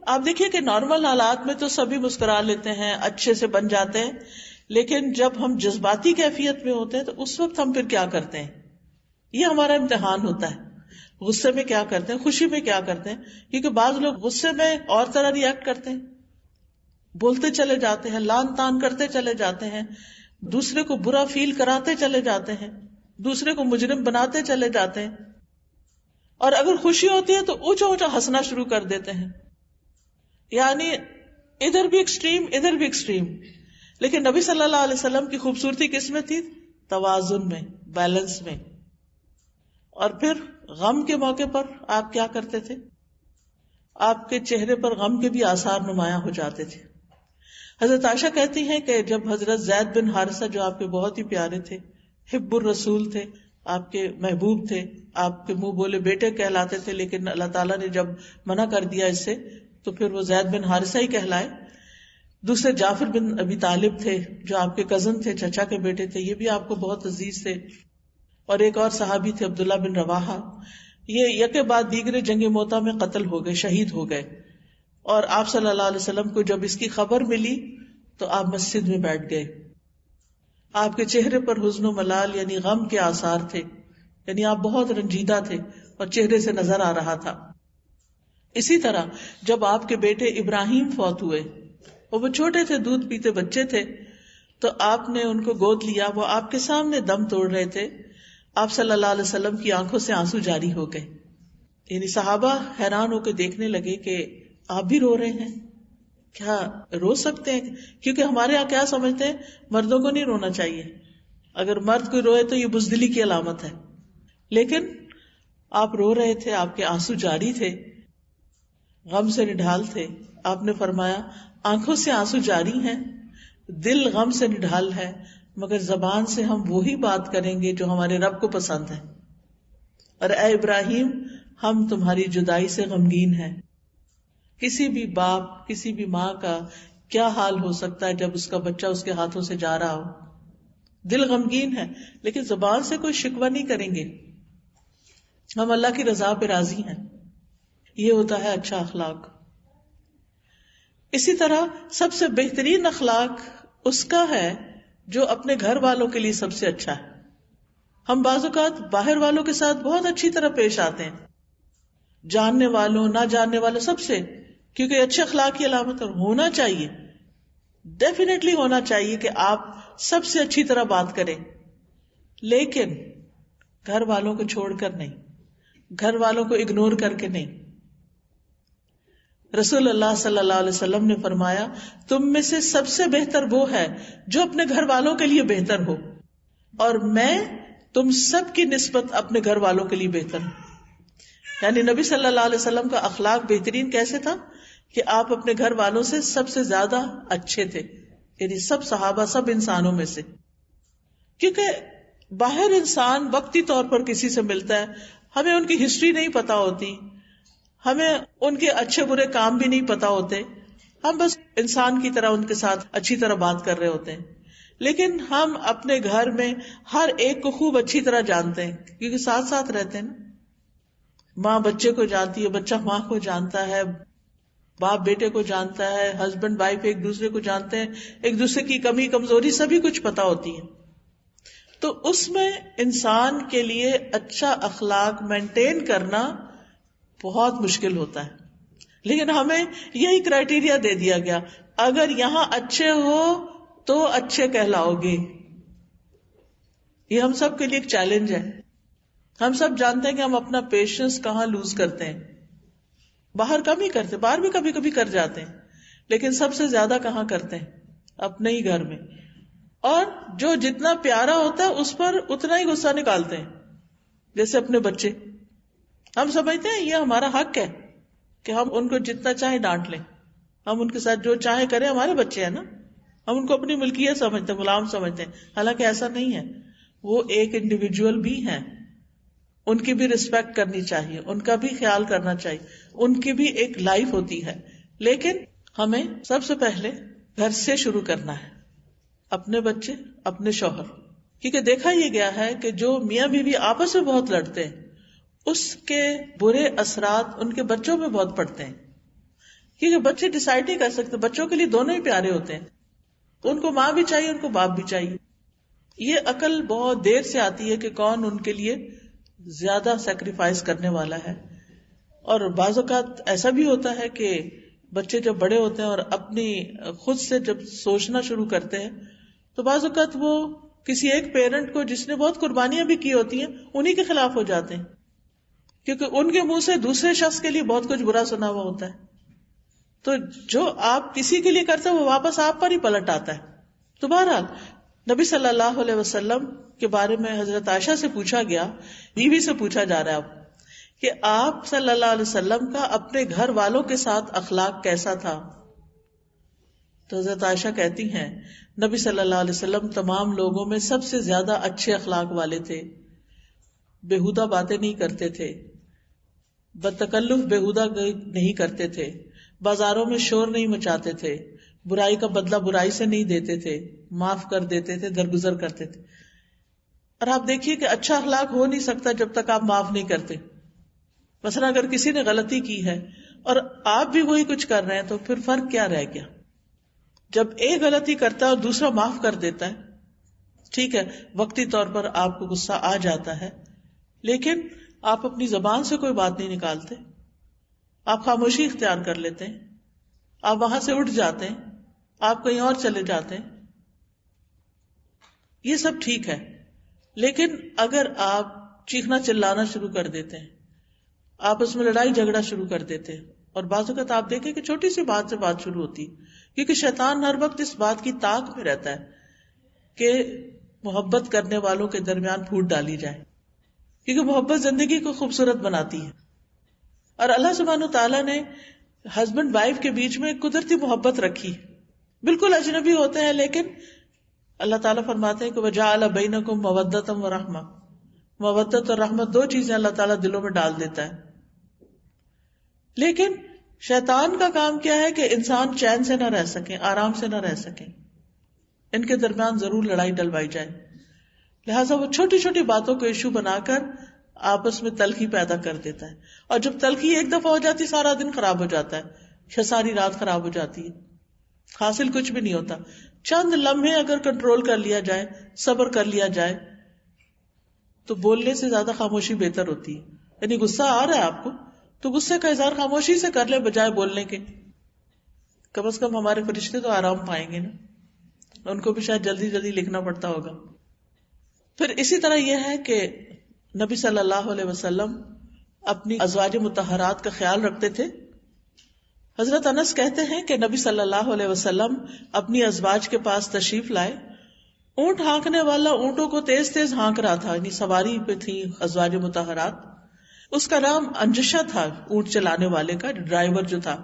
Speaker 1: آپ دیکھیے کہ نارمل حالات میں تو سبھی مسکرا لیتے ہیں, اچھے سے بن جاتے ہیں, لیکن جب ہم جذباتی کیفیت میں ہوتے ہیں تو اس وقت ہم پھر کیا کرتے ہیں؟ یہ ہمارا امتحان ہوتا ہے. غصے میں کیا کرتے ہیں, خوشی میں کیا کرتے ہیں, کیونکہ بعض لوگ غصے میں اور طرح ریئیکٹ کرتے ہیں, بولتے چلے جاتے ہیں, لان تان کرتے چلے جاتے ہیں, دوسرے کو برا فیل کراتے چلے جاتے ہیں, دوسرے کو مجرم بناتے چلے جاتے ہیں. اور اگر خوشی ہوتی ہے تو اونچا اونچا ہنسنا شروع کر دیتے ہیں. یعنی ادھر بھی ایکسٹریم, ادھر بھی ایکسٹریم. لیکن نبی صلی اللہ علیہ وسلم کی خوبصورتی کس میں تھی؟ توازن میں، بیلنس میں. اور پھر غم کے موقع پر آپ کیا کرتے تھے؟ آپ کے چہرے پر غم کے بھی آثار نمایاں ہو جاتے تھے. حضرت عائشہ کہتی ہیں کہ جب حضرت زید بن حارثہ جو آپ کے بہت ہی پیارے تھے، حب الرسول تھے، آپ کے محبوب تھے، آپ کے منہ بولے بیٹے کہلاتے تھے، لیکن اللہ تعالیٰ نے جب منع کر دیا اس سے تو پھر وہ زید بن حارثہ ہی کہلائے. دوسرے جعفر بن ابی طالب تھے جو آپ کے کزن تھے، چچا کے بیٹے تھے، یہ بھی آپ کو بہت عزیز تھے. اور ایک اور صحابی تھے عبداللہ بن رواحہ، یہ یکے بعد دیگرے جنگ موتا میں قتل ہو گئے، شہید ہو گئے. اور آپ صلی اللہ علیہ وسلم کو جب اس کی خبر ملی تو آپ مسجد میں بیٹھ گئے. آپ کے چہرے پر حزن و ملال یعنی غم کے آثار تھے، یعنی آپ بہت رنجیدہ تھے اور چہرے سے نظر آ رہا تھا. اسی طرح جب آپ کے بیٹے ابراہیم فوت ہوئے، وہ چھوٹے تھے، دودھ پیتے بچے تھے، تو آپ نے ان کو گود لیا، وہ آپ کے سامنے دم توڑ رہے تھے. آپ صلی اللہ علیہ وسلم کی آنکھوں سے آنسو جاری ہو گئے. یعنی صحابہ حیران ہو کے دیکھنے لگے کہ آپ بھی رو رہے ہیں، کیا رو سکتے ہیں؟ کیونکہ ہمارے یہاں کیا سمجھتے ہیں، مردوں کو نہیں رونا چاہیے، اگر مرد کوئی روئے تو یہ بزدلی کی علامت ہے. لیکن آپ رو رہے تھے، آپ کے آنسو جاری تھے، غم سے نڈھال تھے. آپ نے فرمایا آنکھوں سے آنسو جاری ہیں، دل غم سے نڈھال ہے، مگر زبان سے ہم وہی بات کریں گے جو ہمارے رب کو پسند ہے. اور اے ابراہیم، ہم تمہاری جدائی سے غمگین ہیں. کسی بھی باپ، کسی بھی ماں کا کیا حال ہو سکتا ہے جب اس کا بچہ اس کے ہاتھوں سے جا رہا ہو؟ دل غمگین ہے، لیکن زبان سے کوئی شکوہ نہیں کریں گے. ہم اللہ کی رضا پہ راضی ہیں. یہ ہوتا ہے اچھا اخلاق. اسی طرح سب سے بہترین اخلاق اس کا ہے جو اپنے گھر والوں کے لیے سب سے اچھا ہے. ہم بعض اوقات باہر والوں کے ساتھ بہت اچھی طرح پیش آتے ہیں، جاننے والوں نہ جاننے والوں سب سے، کیونکہ اچھے اخلاق کی علامت ہونا چاہیے، ڈیفینیٹلی ہونا چاہیے کہ آپ سب سے اچھی طرح بات کریں. لیکن گھر والوں کو چھوڑ کر نہیں، گھر والوں کو اگنور کر کے نہیں. رسول اللہ صلی اللہ علیہ وسلم نے فرمایا تم میں سے سب سے بہتر وہ ہے جو اپنے گھر والوں کے لیے بہتر ہو، اور میں تم سب کی نسبت اپنے گھر والوں کے لیے بہتر ہوں. یعنی نبی صلی اللہ علیہ وسلم کا اخلاق بہترین کیسے تھا کہ آپ اپنے گھر والوں سے سب سے زیادہ اچھے تھے، یعنی سب صحابہ، سب انسانوں میں سے. کیونکہ باہر انسان وقتی طور پر کسی سے ملتا ہے، ہمیں ان کی ہسٹری نہیں پتا ہوتی، ہمیں ان کے اچھے برے کام بھی نہیں پتا ہوتے، ہم بس انسان کی طرح ان کے ساتھ اچھی طرح بات کر رہے ہوتے ہیں. لیکن ہم اپنے گھر میں ہر ایک کو خوب اچھی طرح جانتے ہیں، کیونکہ ساتھ ساتھ رہتے ہیں نا. ماں بچے کو جانتی ہے، بچہ ماں کو جانتا ہے، باپ بیٹے کو جانتا ہے، ہسبینڈ وائف ایک دوسرے کو جانتے ہیں، ایک دوسرے کی کمی کمزوری سبھی کچھ پتا ہوتی ہے. تو اس میں انسان کے لیے اچھا اخلاق مینٹین کرنا بہت مشکل ہوتا ہے. لیکن ہمیں یہی کرائیٹیریا دے دیا گیا، اگر یہاں اچھے ہو تو اچھے کہلاؤ گے. یہ ہم سب کے لیے ایک چیلنج ہے. ہم سب جانتے ہیں کہ ہم اپنا پیشنس کہاں لوز کرتے ہیں. باہر کم ہی کرتے، باہر بھی کبھی کبھی کر جاتے ہیں، لیکن سب سے زیادہ کہاں کرتے ہیں؟ اپنے ہی گھر میں. اور جو جتنا پیارا ہوتا ہے اس پر اتنا ہی غصہ نکالتے ہیں. جیسے اپنے بچے، ہم سمجھتے ہیں یہ ہمارا حق ہے کہ ہم ان کو جتنا چاہے ڈانٹ لیں، ہم ان کے ساتھ جو چاہے کریں، ہمارے بچے ہیں نا، ہم ان کو اپنی ملکیت سمجھتے ہیں، غلام سمجھتے ہیں. حالانکہ ایسا نہیں ہے، وہ ایک انڈیویجول بھی ہیں، ان کی بھی ریسپیکٹ کرنی چاہیے، ان کا بھی خیال کرنا چاہیے، ان کی بھی ایک لائف ہوتی ہے. لیکن ہمیں سب سے پہلے گھر سے شروع کرنا ہے، اپنے بچے، اپنے شوہر. کیونکہ دیکھا یہ گیا ہے کہ جو میاں بیوی آپس میں بہت لڑتے ہیں اس کے برے اثرات ان کے بچوں میں بہت پڑتے ہیں. کیونکہ بچے ڈیسائیڈ نہیں کر سکتے، بچوں کے لیے دونوں ہی پیارے ہوتے ہیں، ان کو ماں بھی چاہیے، ان کو باپ بھی چاہیے. یہ عقل بہت دیر سے آتی ہے کہ کون ان کے لیے زیادہ سیکریفائس کرنے والا ہے. اور بعض اوقات ایسا بھی ہوتا ہے کہ بچے جب بڑے ہوتے ہیں اور اپنی خود سے جب سوچنا شروع کرتے ہیں تو بعض اوقات وہ کسی ایک پیرنٹ کو جس نے بہت قربانیاں بھی کی ہوتی ہیں انہی کے خلاف ہو جاتے ہیں، کیونکہ ان کے منہ سے دوسرے شخص کے لیے بہت کچھ برا سنا ہوا ہوتا ہے. تو جو آپ کسی کے لیے کرتے ہیں وہ واپس آپ پر ہی پلٹ آتا ہے. تو بہرحال نبی صلی اللہ علیہ وسلم کے بارے میں حضرت عائشہ سے پوچھا گیا، بیوی سے پوچھا جا رہا ہے اب کہ آپ صلی اللہ علیہ وسلم کا اپنے گھر والوں کے ساتھ اخلاق کیسا تھا؟ تو حضرت عائشہ کہتی ہیں نبی صلی اللہ علیہ وسلم تمام لوگوں میں سب سے زیادہ اچھے اخلاق والے تھے، بےہودہ باتیں نہیں کرتے تھے، بدتکلف بےہودہ نہیں کرتے تھے، بازاروں میں شور نہیں مچاتے تھے، برائی کا بدلہ برائی سے نہیں دیتے تھے، معاف کر دیتے تھے، درگزر کرتے تھے. اور آپ دیکھیے کہ اچھا اخلاق ہو نہیں سکتا جب تک آپ معاف نہیں کرتے. مثلا اگر کسی نے غلطی کی ہے اور آپ بھی وہی کچھ کر رہے ہیں تو پھر فرق کیا رہ گیا؟ جب ایک غلطی کرتا ہے اور دوسرا معاف کر دیتا ہے، ٹھیک ہے وقتی طور پر آپ کو غصہ آ جاتا ہے، لیکن آپ اپنی زبان سے کوئی بات نہیں نکالتے، آپ خاموشی اختیار کر لیتے ہیں، آپ وہاں سے اٹھ جاتے ہیں، آپ کہیں اور چلے جاتے ہیں، یہ سب ٹھیک ہے. لیکن اگر آپ چیخنا چلانا شروع کر دیتے ہیں، آپس میں لڑائی جھگڑا شروع کر دیتے ہیں، اور بعض اوقات آپ دیکھیں کہ چھوٹی سی بات سے بات شروع ہوتی ہے، کیونکہ شیطان ہر وقت اس بات کی طاق میں رہتا ہے کہ محبت کرنے والوں کے درمیان پھوٹ ڈالی جائے، کیونکہ محبت زندگی کو خوبصورت بناتی ہے. اور اللہ سبحانہ تعالیٰ نے ہسبینڈ وائف کے بیچ میں ایک قدرتی محبت رکھی، بالکل اجنبی ہوتے ہیں لیکن اللہ تعالیٰ فرماتے ہیں کہ وَجَعَلَ بَيْنَكُمْ مَوَدَّةً وَرَحْمَةً، محبت اور رحمت دو چیزیں اللہ تعالیٰ دلوں میں ڈال دیتا ہے. لیکن شیطان کا کام کیا ہے کہ انسان چین سے نہ رہ سکیں، آرام سے نہ رہ سکیں، ان کے درمیان ضرور لڑائی ڈلوائی جائے. لہٰذا وہ چھوٹی چھوٹی باتوں کو ایشو بنا کر آپس میں تلخی پیدا کر دیتا ہے، اور جب تلخی ایک دفعہ ہو جاتی سارا دن خراب ہو جاتا ہے، یا ساری رات خراب ہو جاتی ہے، حاصل کچھ بھی نہیں ہوتا. چند لمحے اگر کنٹرول کر لیا جائے، صبر کر لیا جائے، تو بولنے سے زیادہ خاموشی بہتر ہوتی ہے. یعنی غصہ آ رہا ہے آپ کو تو غصے کا اظہار خاموشی سے کر لیں بجائے بولنے کے. کم از کم ہمارے فرشتے تو آرام پائیں گے نا، ان کو بھی شاید جلدی جلدی لکھنا پڑتا ہوگا. پھر اسی طرح یہ ہے کہ نبی صلی اللہ علیہ وسلم اپنی ازواج مطہرات کا خیال رکھتے تھے. حضرت انس کہتے ہیں کہ نبی صلی اللہ علیہ وسلم اپنی ازواج کے پاس تشریف لائے، اونٹ ہانکنے والا اونٹوں کو تیز تیز ہانک رہا تھا، یعنی سواری پہ تھی ازواج مطہرات. اس کا نام انجشہ تھا، اونٹ چلانے والے کا ڈرائیور جو تھا.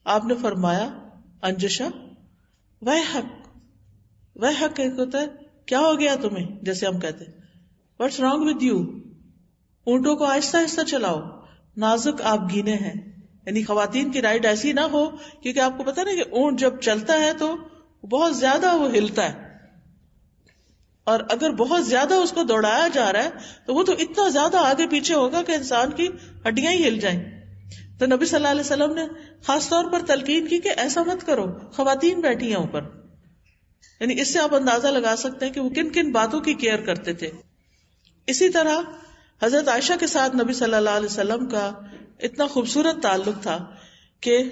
Speaker 1: آپ نے فرمایا انجشہ ویحک ایک ہوتا ہے کیا ہو گیا تمہیں، جیسے ہم کہتے واٹس رانگ ود یو، اونٹوں کو آہستہ آہستہ چلاؤ، نازک آپ گینے ہیں. یعنی خواتین کی رائڈ ایسی نہ ہو، کیونکہ آپ کو پتا نا کہ اونٹ جب چلتا ہے تو بہت زیادہ وہ ہلتا ہے، اور اگر بہت زیادہ اس کو دوڑایا جا رہا ہے تو وہ تو اتنا زیادہ آگے پیچھے ہوگا کہ انسان کی ہڈیاں ہی ہل جائیں. تو نبی صلی اللہ علیہ وسلم نے خاص طور پر تلقین کی کہ ایسا مت کرو، خواتین بیٹھی ہیں اوپر. یعنی اس سے آپ اندازہ لگا سکتے ہیں کہ وہ کن کن باتوں کی کیئر کرتے تھے. اسی طرح حضرت عائشہ کے ساتھ نبی صلی اللہ علیہ وسلم کا اتنا خوبصورت تعلق تھا کہ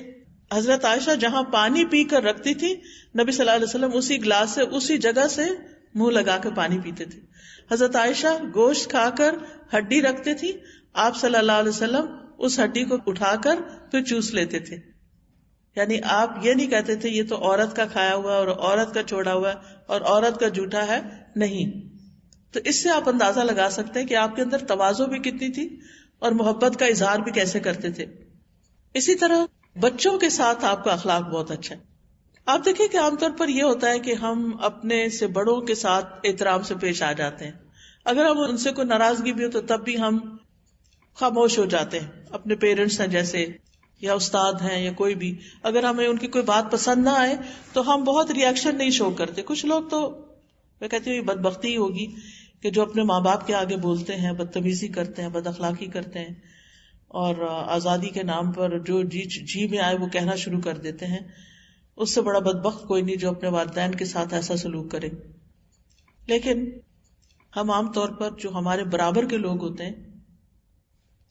Speaker 1: حضرت عائشہ جہاں پانی پی کر رکھتی تھی، نبی صلی اللہ علیہ وسلم اسی گلاس سے اسی جگہ سے منہ لگا کے پانی پیتے تھے. حضرت عائشہ گوشت کھا کر ہڈی رکھتے تھی، آپ صلی اللہ علیہ وسلم اس ہڈی کو اٹھا کر پھر چوس لیتے تھے. یعنی آپ یہ نہیں کہتے تھے یہ تو عورت کا کھایا ہوا اور عورت کا چھوڑا ہوا اور عورت کا جھوٹا ہے، نہیں. تو اس سے آپ اندازہ لگا سکتے ہیں کہ آپ کے اندر تواضع بھی کتنی تھی اور محبت کا اظہار بھی کیسے کرتے تھے. اسی طرح بچوں کے ساتھ آپ کا اخلاق بہت اچھا ہے. آپ دیکھیں کہ عام طور پر یہ ہوتا ہے کہ ہم اپنے سے بڑوں کے ساتھ احترام سے پیش آ جاتے ہیں. اگر ہم ان سے کوئی ناراضگی بھی ہو تو تب بھی ہم خاموش ہو جاتے ہیں. اپنے پیرنٹس ہیں جیسے، یا استاد ہیں یا کوئی بھی، اگر ہمیں ان کی کوئی بات پسند نہ آئے تو ہم بہت ریئیکشن نہیں شو کرتے. کچھ لوگ تو میں کہتی ہوں یہ بدبختی ہی ہوگی کہ جو اپنے ماں باپ کے آگے بولتے ہیں، بدتمیزی کرتے ہیں، بد اخلاقی کرتے ہیں، اور آزادی کے نام پر جو جی میں آئے وہ کہنا شروع کر دیتے ہیں. اس سے بڑا بدبخت کوئی نہیں جو اپنے والدین کے ساتھ ایسا سلوک کرے. لیکن ہم عام طور پر جو ہمارے برابر کے لوگ ہوتے ہیں،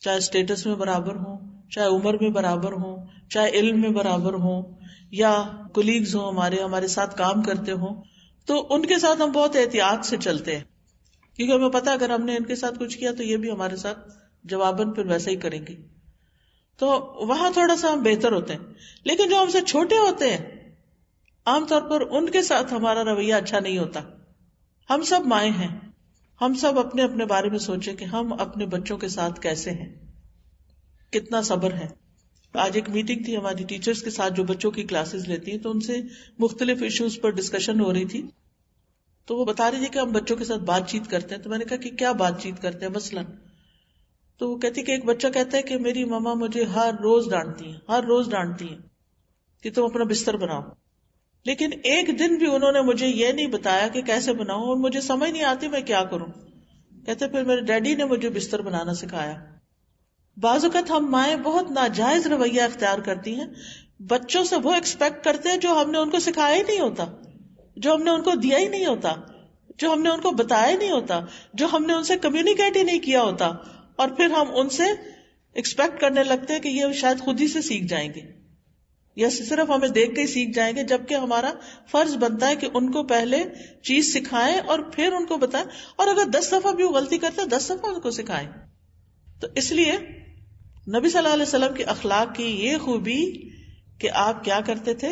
Speaker 1: چاہے اسٹیٹس میں برابر ہوں، چاہے عمر میں برابر ہوں، چاہے علم میں برابر ہوں، یا کولیگز ہوں ہمارے ساتھ کام کرتے ہوں، تو ان کے ساتھ ہم بہت احتیاط سے چلتے ہیں، کیونکہ ہمیں پتا اگر ہم نے ان کے ساتھ کچھ کیا تو یہ بھی ہمارے ساتھ جواباً پھر ویسا ہی کریں گے. تو وہاں تھوڑا سا ہم بہتر ہوتے ہیں. لیکن جو ہم سے چھوٹے ہوتے ہیں عام طور پر ان کے ساتھ ہمارا رویہ اچھا نہیں ہوتا. ہم سب مائیں ہیں، ہم سب اپنے اپنے بارے میں سوچیں کہ ہم اپنے بچوں کے ساتھ کیسے ہیں، کتنا صبر ہے. آج ایک میٹنگ تھی ہماری ٹیچرز کے ساتھ جو بچوں کی کلاسز لیتی ہیں، تو ان سے مختلف ایشوز پر ڈسکشن ہو رہی تھی. تو وہ بتا رہی تھی کہ ہم بچوں کے ساتھ بات چیت کرتے ہیں. تو میں نے کہا کہ کیا بات چیت کرتے ہیں مثلاً؟ تو وہ کہتی کہ ایک بچہ کہتا ہے کہ میری ماما مجھے ہر روز ڈانٹتی ہیں کہ تم اپنا بستر بناؤ، لیکن ایک دن بھی انہوں نے مجھے یہ نہیں بتایا کہ کیسے بناؤں، اور مجھے سمجھ نہیں آتی میں کیا کروں. کہتے پھر میرے ڈیڈی نے مجھے بستر بنانا سکھایا. بعض اوقات ہم مائیں بہت ناجائز رویہ اختیار کرتی ہیں، بچوں سے وہ ایکسپیکٹ کرتے ہیں جو ہم نے ان کو سکھایا ہی نہیں ہوتا، جو ہم نے ان کو دیا ہی نہیں ہوتا، جو ہم نے ان کو بتایا ہی نہیں ہوتا، جو ہم نے ان سے کمیونیکیٹ ہی نہیں کیا ہوتا، اور پھر ہم ان سے ایکسپیکٹ کرنے لگتے ہیں کہ یہ شاید خود ہی سے سیکھ جائیں گے یا صرف ہمیں دیکھ کے ہی سیکھ جائیں گے، جبکہ ہمارا فرض بنتا ہے کہ ان کو پہلے چیز سکھائیں اور پھر ان کو بتائیں. اور اگر 10 دفعہ بھی وہ غلطی کرتے ہیں 10 دفعہ ان کو سکھائیں. تو اس لیے نبی صلی اللہ علیہ وسلم کے اخلاق کی یہ خوبی کہ آپ کیا کرتے تھے،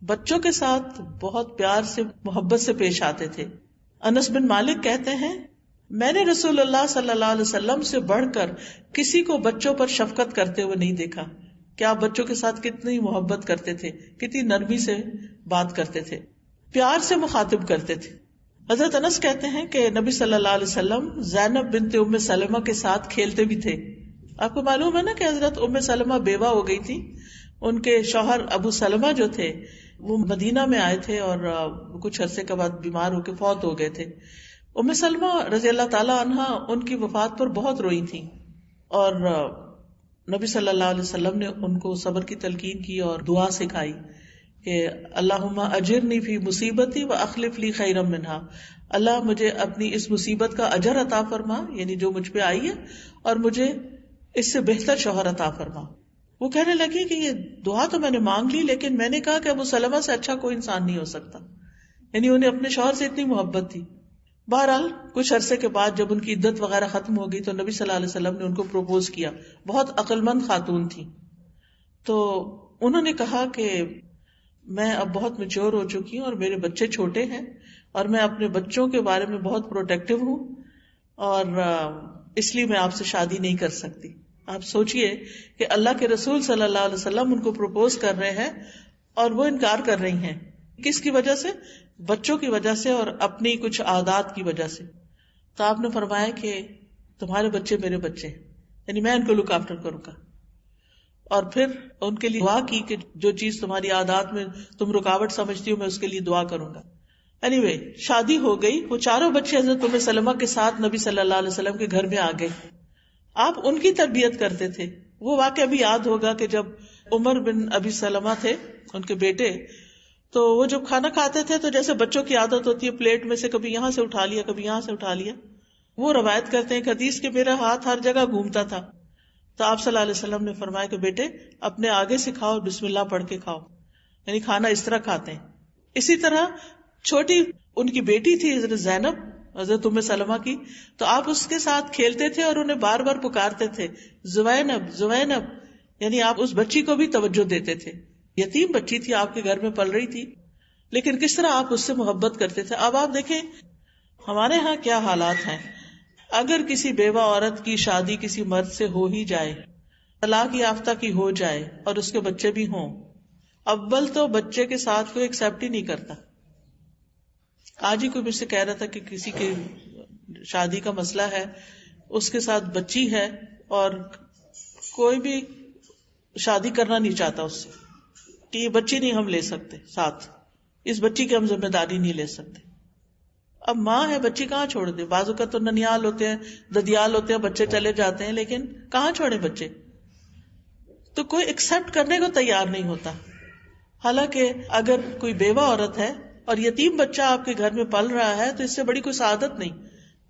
Speaker 1: بچوں کے ساتھ بہت پیار سے محبت سے پیش آتے تھے. انس بن مالک کہتے ہیں میں نے رسول اللہ صلی اللہ علیہ وسلم سے بڑھ کر کسی کو بچوں پر شفقت کرتے ہوئے نہیں دیکھا. کہ آپ بچوں کے ساتھ کتنی محبت کرتے تھے، کتنی نرمی سے بات کرتے تھے، پیار سے مخاطب کرتے تھے. حضرت انس کہتے ہیں کہ نبی صلی اللہ علیہ وسلم زینب بنت ام سلمہ کے ساتھ کھیلتے بھی تھے. آپ کو معلوم ہے نا کہ حضرت ام سلمہ بیوہ ہو گئی تھی، ان کے شوہر ابو سلمہ جو تھے وہ مدینہ میں آئے تھے اور کچھ عرصے کے بعد بیمار ہو کے فوت ہو گئے تھے. ام سلمہ رضی اللہ تعالی عنہا ان کی وفات پر بہت روئی تھی، اور نبی صلی اللہ علیہ وسلم نے ان کو صبر کی تلقین کی اور دعا سکھائی کہ اللہم اجرنی فی مصیبتی واخلف لی خیرا منہا، اللہ مجھے اپنی اس مصیبت کا اجر عطا فرما، یعنی جو مجھ پہ آئی ہے، اور مجھے اس سے بہتر شوہر عطا فرما. وہ کہنے لگی کہ یہ دعا تو میں نے مانگ لی، لیکن میں نے کہا کہ ابو سلمہ سے اچھا کوئی انسان نہیں ہو سکتا، یعنی انہیں اپنے شوہر سے اتنی محبت تھی. بہرحال کچھ عرصے کے بعد جب ان کی عدت وغیرہ ختم ہو گئی تو نبی صلی اللہ علیہ وسلم نے ان کو پروپوز کیا. بہت عقل مند خاتون تھی. تو انہوں نے کہا کہ میں اب بہت میچور ہو چکی ہوں اور میرے بچے چھوٹے ہیں اور میں اپنے بچوں کے بارے میں بہت پروٹیکٹیو ہوں، اور اس لیے میں آپ سے شادی نہیں کر سکتی. آپ سوچئے کہ اللہ کے رسول صلی اللہ علیہ وسلم ان کو پروپوز کر رہے ہیں اور وہ انکار کر رہی ہیں. کس کی وجہ سے؟ بچوں کی وجہ سے اور اپنی کچھ عادات کی وجہ سے. تو آپ نے فرمایا کہ تمہارے بچے میرے بچے، یعنی میں ان کو لک آفٹر کروں گا. اور پھر ان کے لیے دعا کی کہ جو چیز تمہاری عادات میں تم رکاوٹ سمجھتی ہو میں اس کے لیے دعا کروں گا. anyway شادی ہو گئی. وہ چاروں بچے حضرت ام سلمہ کے ساتھ نبی صلی اللہ علیہ وسلم کے گھر میں آ گئے. آپ ان کی تربیت کرتے تھے. وہ واقعہ بھی یاد ہوگا کہ جب عمر بن ابی سلمہ تھے ان کے بیٹے، تو وہ جب کھانا کھاتے تھے تو جیسے بچوں کی عادت ہوتی ہے پلیٹ میں سے کبھی یہاں سے اٹھا لیا کبھی یہاں سے اٹھا لیا. وہ روایت کرتے ہیں کہ حدیث کہ میرا ہاتھ ہر جگہ گھومتا تھا. تو آپ صلی اللہ علیہ وسلم نے فرمایا کہ بیٹے اپنے آگے سے کھاؤ اور بسم اللہ پڑھ کے کھاؤ، یعنی کھانا اس طرح کھاتے ہیں. اسی طرح چھوٹی ان کی بیٹی تھی حضرت زینب حضرت ام سلمہ کی، تو آپ اس کے ساتھ کھیلتے تھے اور انہیں بار بار پکارتے تھے زوینب زوینب، یعنی آپ اس بچی کو بھی توجہ دیتے تھے. یتیم بچی تھی، آپ کے گھر میں پل رہی تھی، لیکن کس طرح آپ اس سے محبت کرتے تھے. اب آپ دیکھیں ہمارے ہاں کیا حالات ہیں. اگر کسی بیوہ عورت کی شادی کسی مرد سے ہو ہی جائے، طلاق یافتہ کی ہو جائے اور اس کے بچے بھی ہوں، اول تو بچے کے ساتھ کوئی ایکسپٹ ہی نہیں کرتا. آج ہی کوئی مجھ سے کہہ رہا تھا کہ کسی کی شادی کا مسئلہ ہے، اس کے ساتھ بچی ہے اور کوئی بھی شادی کرنا نہیں چاہتا اس سے، کہ یہ بچی نہیں ہم لے سکتے ساتھ، اس بچی کی ہم ذمہ داری نہیں لے سکتے. اب ماں ہے، بچی کہاں چھوڑ دے؟ بعض اوقات تو ننیال ہوتے ہیں، ددیال ہوتے ہیں، بچے چلے جاتے ہیں، لیکن کہاں چھوڑے بچے؟ تو کوئی ایکسپٹ کرنے کو تیار نہیں ہوتا. حالانکہ اگر کوئی بیوہ عورت ہے اور یتیم بچہ آپ کے گھر میں پل رہا ہے تو اس سے بڑی کوئی سعادت نہیں.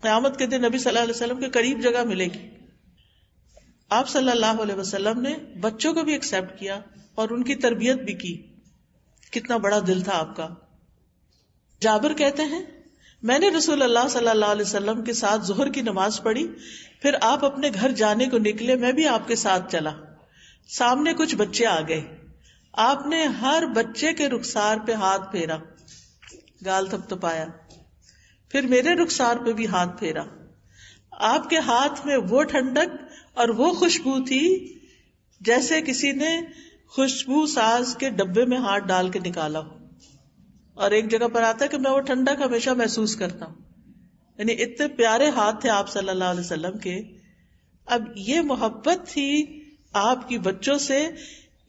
Speaker 1: قیامت کے دن نبی صلی اللہ علیہ وسلم کے قریب جگہ ملے گی. آپ صلی اللہ علیہ وسلم نے بچوں کو بھی ایکسپٹ کیا اور ان کی تربیت بھی کی. کتنا بڑا دل تھا آپ کا. جابر کہتے ہیں میں نے رسول اللہ صلی اللہ علیہ وسلم کے ساتھ ظہر کی نماز پڑھی، پھر آپ اپنے گھر جانے کو نکلے، میں بھی آپ کے ساتھ چلا. سامنے کچھ بچے آ گئے آپ نے ہر بچے کے رخسار پہ ہاتھ پھیرا، گال تھپتھپایا، پھر میرے رخسار پہ بھی ہاتھ پھیرا. آپ کے ہاتھ میں وہ ٹھنڈک اور وہ خوشبو تھی جیسے کسی نے خوشبو ساز کے ڈبے میں ہاتھ ڈال کے نکالا ہو. اور ایک جگہ پر آتا ہے کہ میں وہ ٹھنڈک ہمیشہ محسوس کرتا ہوں. یعنی اتنے پیارے ہاتھ تھے آپ صلی اللہ علیہ وسلم کے. اب یہ محبت تھی آپ کی بچوں سے.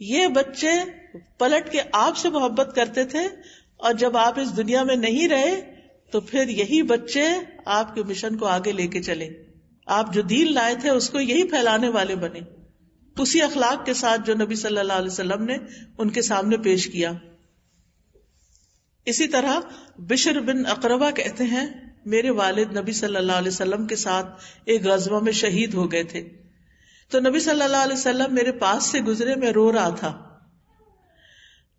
Speaker 1: یہ بچے پلٹ کے آپ سے محبت کرتے تھے، اور جب آپ اس دنیا میں نہیں رہے تو پھر یہی بچے آپ کے مشن کو آگے لے کے چلے. آپ جو دین لائے تھے اس کو یہی پھیلانے والے بنے، اسی اخلاق کے ساتھ جو نبی صلی اللہ علیہ وسلم نے ان کے سامنے پیش کیا. اسی طرح بشر بن اقربہ کہتے ہیں میرے والد نبی صلی اللہ علیہ وسلم کے ساتھ ایک غزوہ میں شہید ہو گئے تھے. تو نبی صلی اللہ علیہ وسلم میرے پاس سے گزرے، میں رو رہا تھا.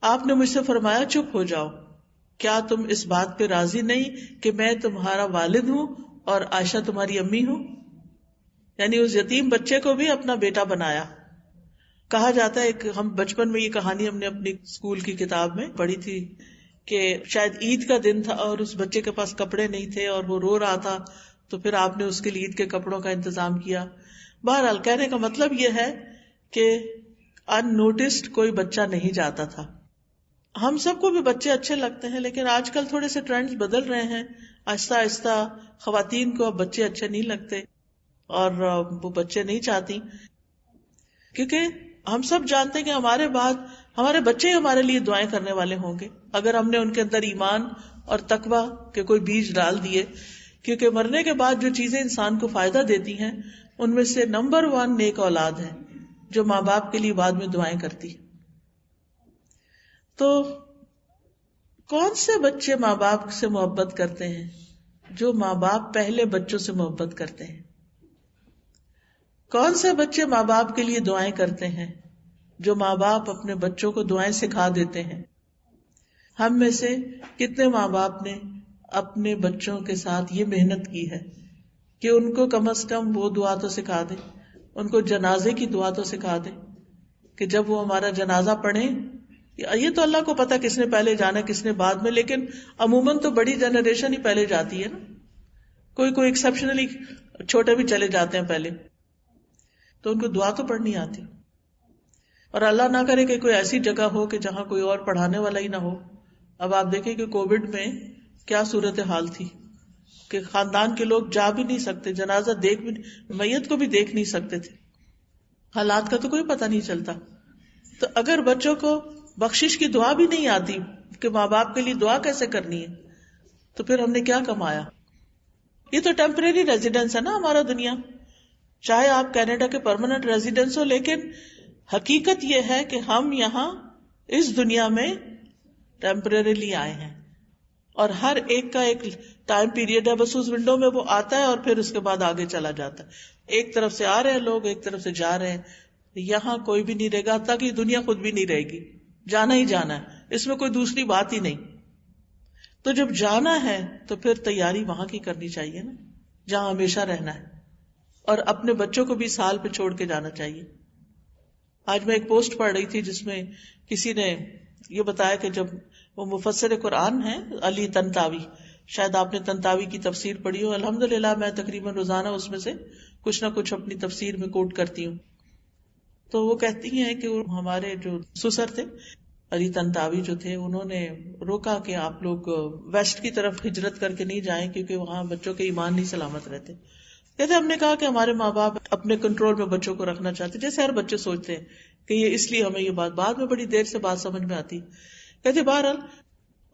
Speaker 1: آپ نے مجھ سے فرمایا چپ ہو جاؤ، کیا تم اس بات پہ راضی نہیں کہ میں تمہارا والد ہوں اور عائشہ تمہاری امی ہوں؟ یعنی اس یتیم بچے کو بھی اپنا بیٹا بنایا. کہا جاتا ہے، ایک ہم بچپن میں یہ کہانی ہم نے اپنی اسکول کی کتاب میں پڑھی تھی کہ شاید عید کا دن تھا اور اس بچے کے پاس کپڑے نہیں تھے اور وہ رو رہا تھا، تو پھر آپ نے اس کے لیے عید کے کپڑوں کا انتظام کیا. بہرحال کہنے کا مطلب یہ ہے کہ ان نوٹسڈ کوئی بچہ نہیں جاتا تھا. ہم سب کو بھی بچے اچھے لگتے ہیں، لیکن آج کل تھوڑے سے ٹرینڈز بدل رہے ہیں. آہستہ آہستہ خواتین کو اب بچے اچھے نہیں لگتے اور وہ بچے نہیں چاہتی، کیونکہ ہم سب جانتے ہیں کہ ہمارے بعد ہمارے بچے ہی ہمارے لیے دعائیں کرنے والے ہوں گے اگر ہم نے ان کے اندر ایمان اور تقویٰ کے کوئی بیج ڈال دیے. کیونکہ مرنے کے بعد جو چیزیں انسان کو فائدہ دیتی ہیں ان میں سے نمبر 1 نیک اولاد ہے جو ماں باپ کے لیے بعد میں دعائیں کرتی. تو کون سے بچے ماں باپ سے محبت کرتے ہیں؟ جو ماں باپ پہلے بچوں سے محبت کرتے ہیں. کون سے بچے ماں باپ کے لیے دعائیں کرتے ہیں؟ جو ماں باپ اپنے بچوں کو دعائیں سکھا دیتے ہیں. ہم میں سے کتنے ماں باپ نے اپنے بچوں کے ساتھ یہ محنت کی ہے کہ ان کو کم از کم وہ دعا تو سکھا دے، ان کو جنازے کی دعا تو سکھا دے کہ جب وہ ہمارا جنازہ پڑھیں. یہ تو اللہ کو پتا کس نے پہلے جانا کس نے بعد میں، لیکن عموماً تو بڑی جنریشن ہی پہلے جاتی ہے نا. کوئی ایکسیپشنلی چھوٹے بھی چلے جاتے ہیں پہلے، تو ان کو دعا تو پڑھنی آتی. اور اللہ نہ کرے کہ کوئی ایسی جگہ ہو کہ جہاں کوئی اور پڑھانے والا ہی نہ ہو. اب آپ دیکھیں کہ کووڈ میں کیا صورت حال تھی کہ خاندان کے لوگ جا بھی نہیں سکتے، جنازہ دیکھ بھی نہیں، میت کو بھی دیکھ نہیں سکتے تھے. حالات کا تو کوئی پتہ نہیں چلتا. تو اگر بچوں کو بخشش کی دعا بھی نہیں آتی کہ ماں باپ کے لیے دعا کیسے کرنی ہے، تو پھر ہم نے کیا کمایا؟ یہ تو ٹیمپریری ریزیڈنس ہے نا ہمارا دنیا، چاہے آپ کینیڈا کے پرماننٹ ریزیڈنس ہو، لیکن حقیقت یہ ہے کہ ہم یہاں اس دنیا میں ٹیمپریریلی آئے ہیں اور ہر ایک کا ایک ٹائم پیریڈ ہے. بس اس ونڈو میں وہ آتا ہے اور پھر اس کے بعد آگے چلا جاتا ہے. ایک طرف سے آ رہے ہیں لوگ، ایک طرف سے جا رہے ہیں. یہاں کوئی بھی نہیں رہے گا، حتیٰ کہ دنیا خود بھی نہیں رہے گی. جانا ہی جانا ہے، اس میں کوئی دوسری بات ہی نہیں. تو جب جانا ہے تو پھر تیاری وہاں کی کرنی چاہیے نا جہاں ہمیشہ رہنا ہے، اور اپنے بچوں کو بھی سال پہ چھوڑ کے جانا چاہیے. آج میں ایک پوسٹ پڑھ رہی تھی جس میں کسی نے یہ بتایا کہ جب وہ مفسر قرآن ہیں علی طنطاوی، شاید آپ نے طنطاوی کی تفسیر پڑھی ہو. الحمدللہ میں تقریباً روزانہ اس میں سے کچھ نہ کچھ اپنی تفسیر میں کوٹ کرتی ہوں. تو وہ کہتی ہیں کہ وہ ہمارے جو سسر تھے علی طنطاوی جو تھے، انہوں نے روکا کہ آپ لوگ ویسٹ کی طرف ہجرت کر کے نہیں جائیں کیونکہ وہاں بچوں کے ایمان نہیں سلامت رہتے. کہتے ہم نے کہا کہ ہمارے ماں باپ اپنے کنٹرول میں بچوں کو رکھنا چاہتے، جیسے ہر بچے سوچتے ہیں کہ یہ اس لیے ہمیں یہ بات بعد میں بڑی دیر سے بات سمجھ میں آتی. کہتے بہرحال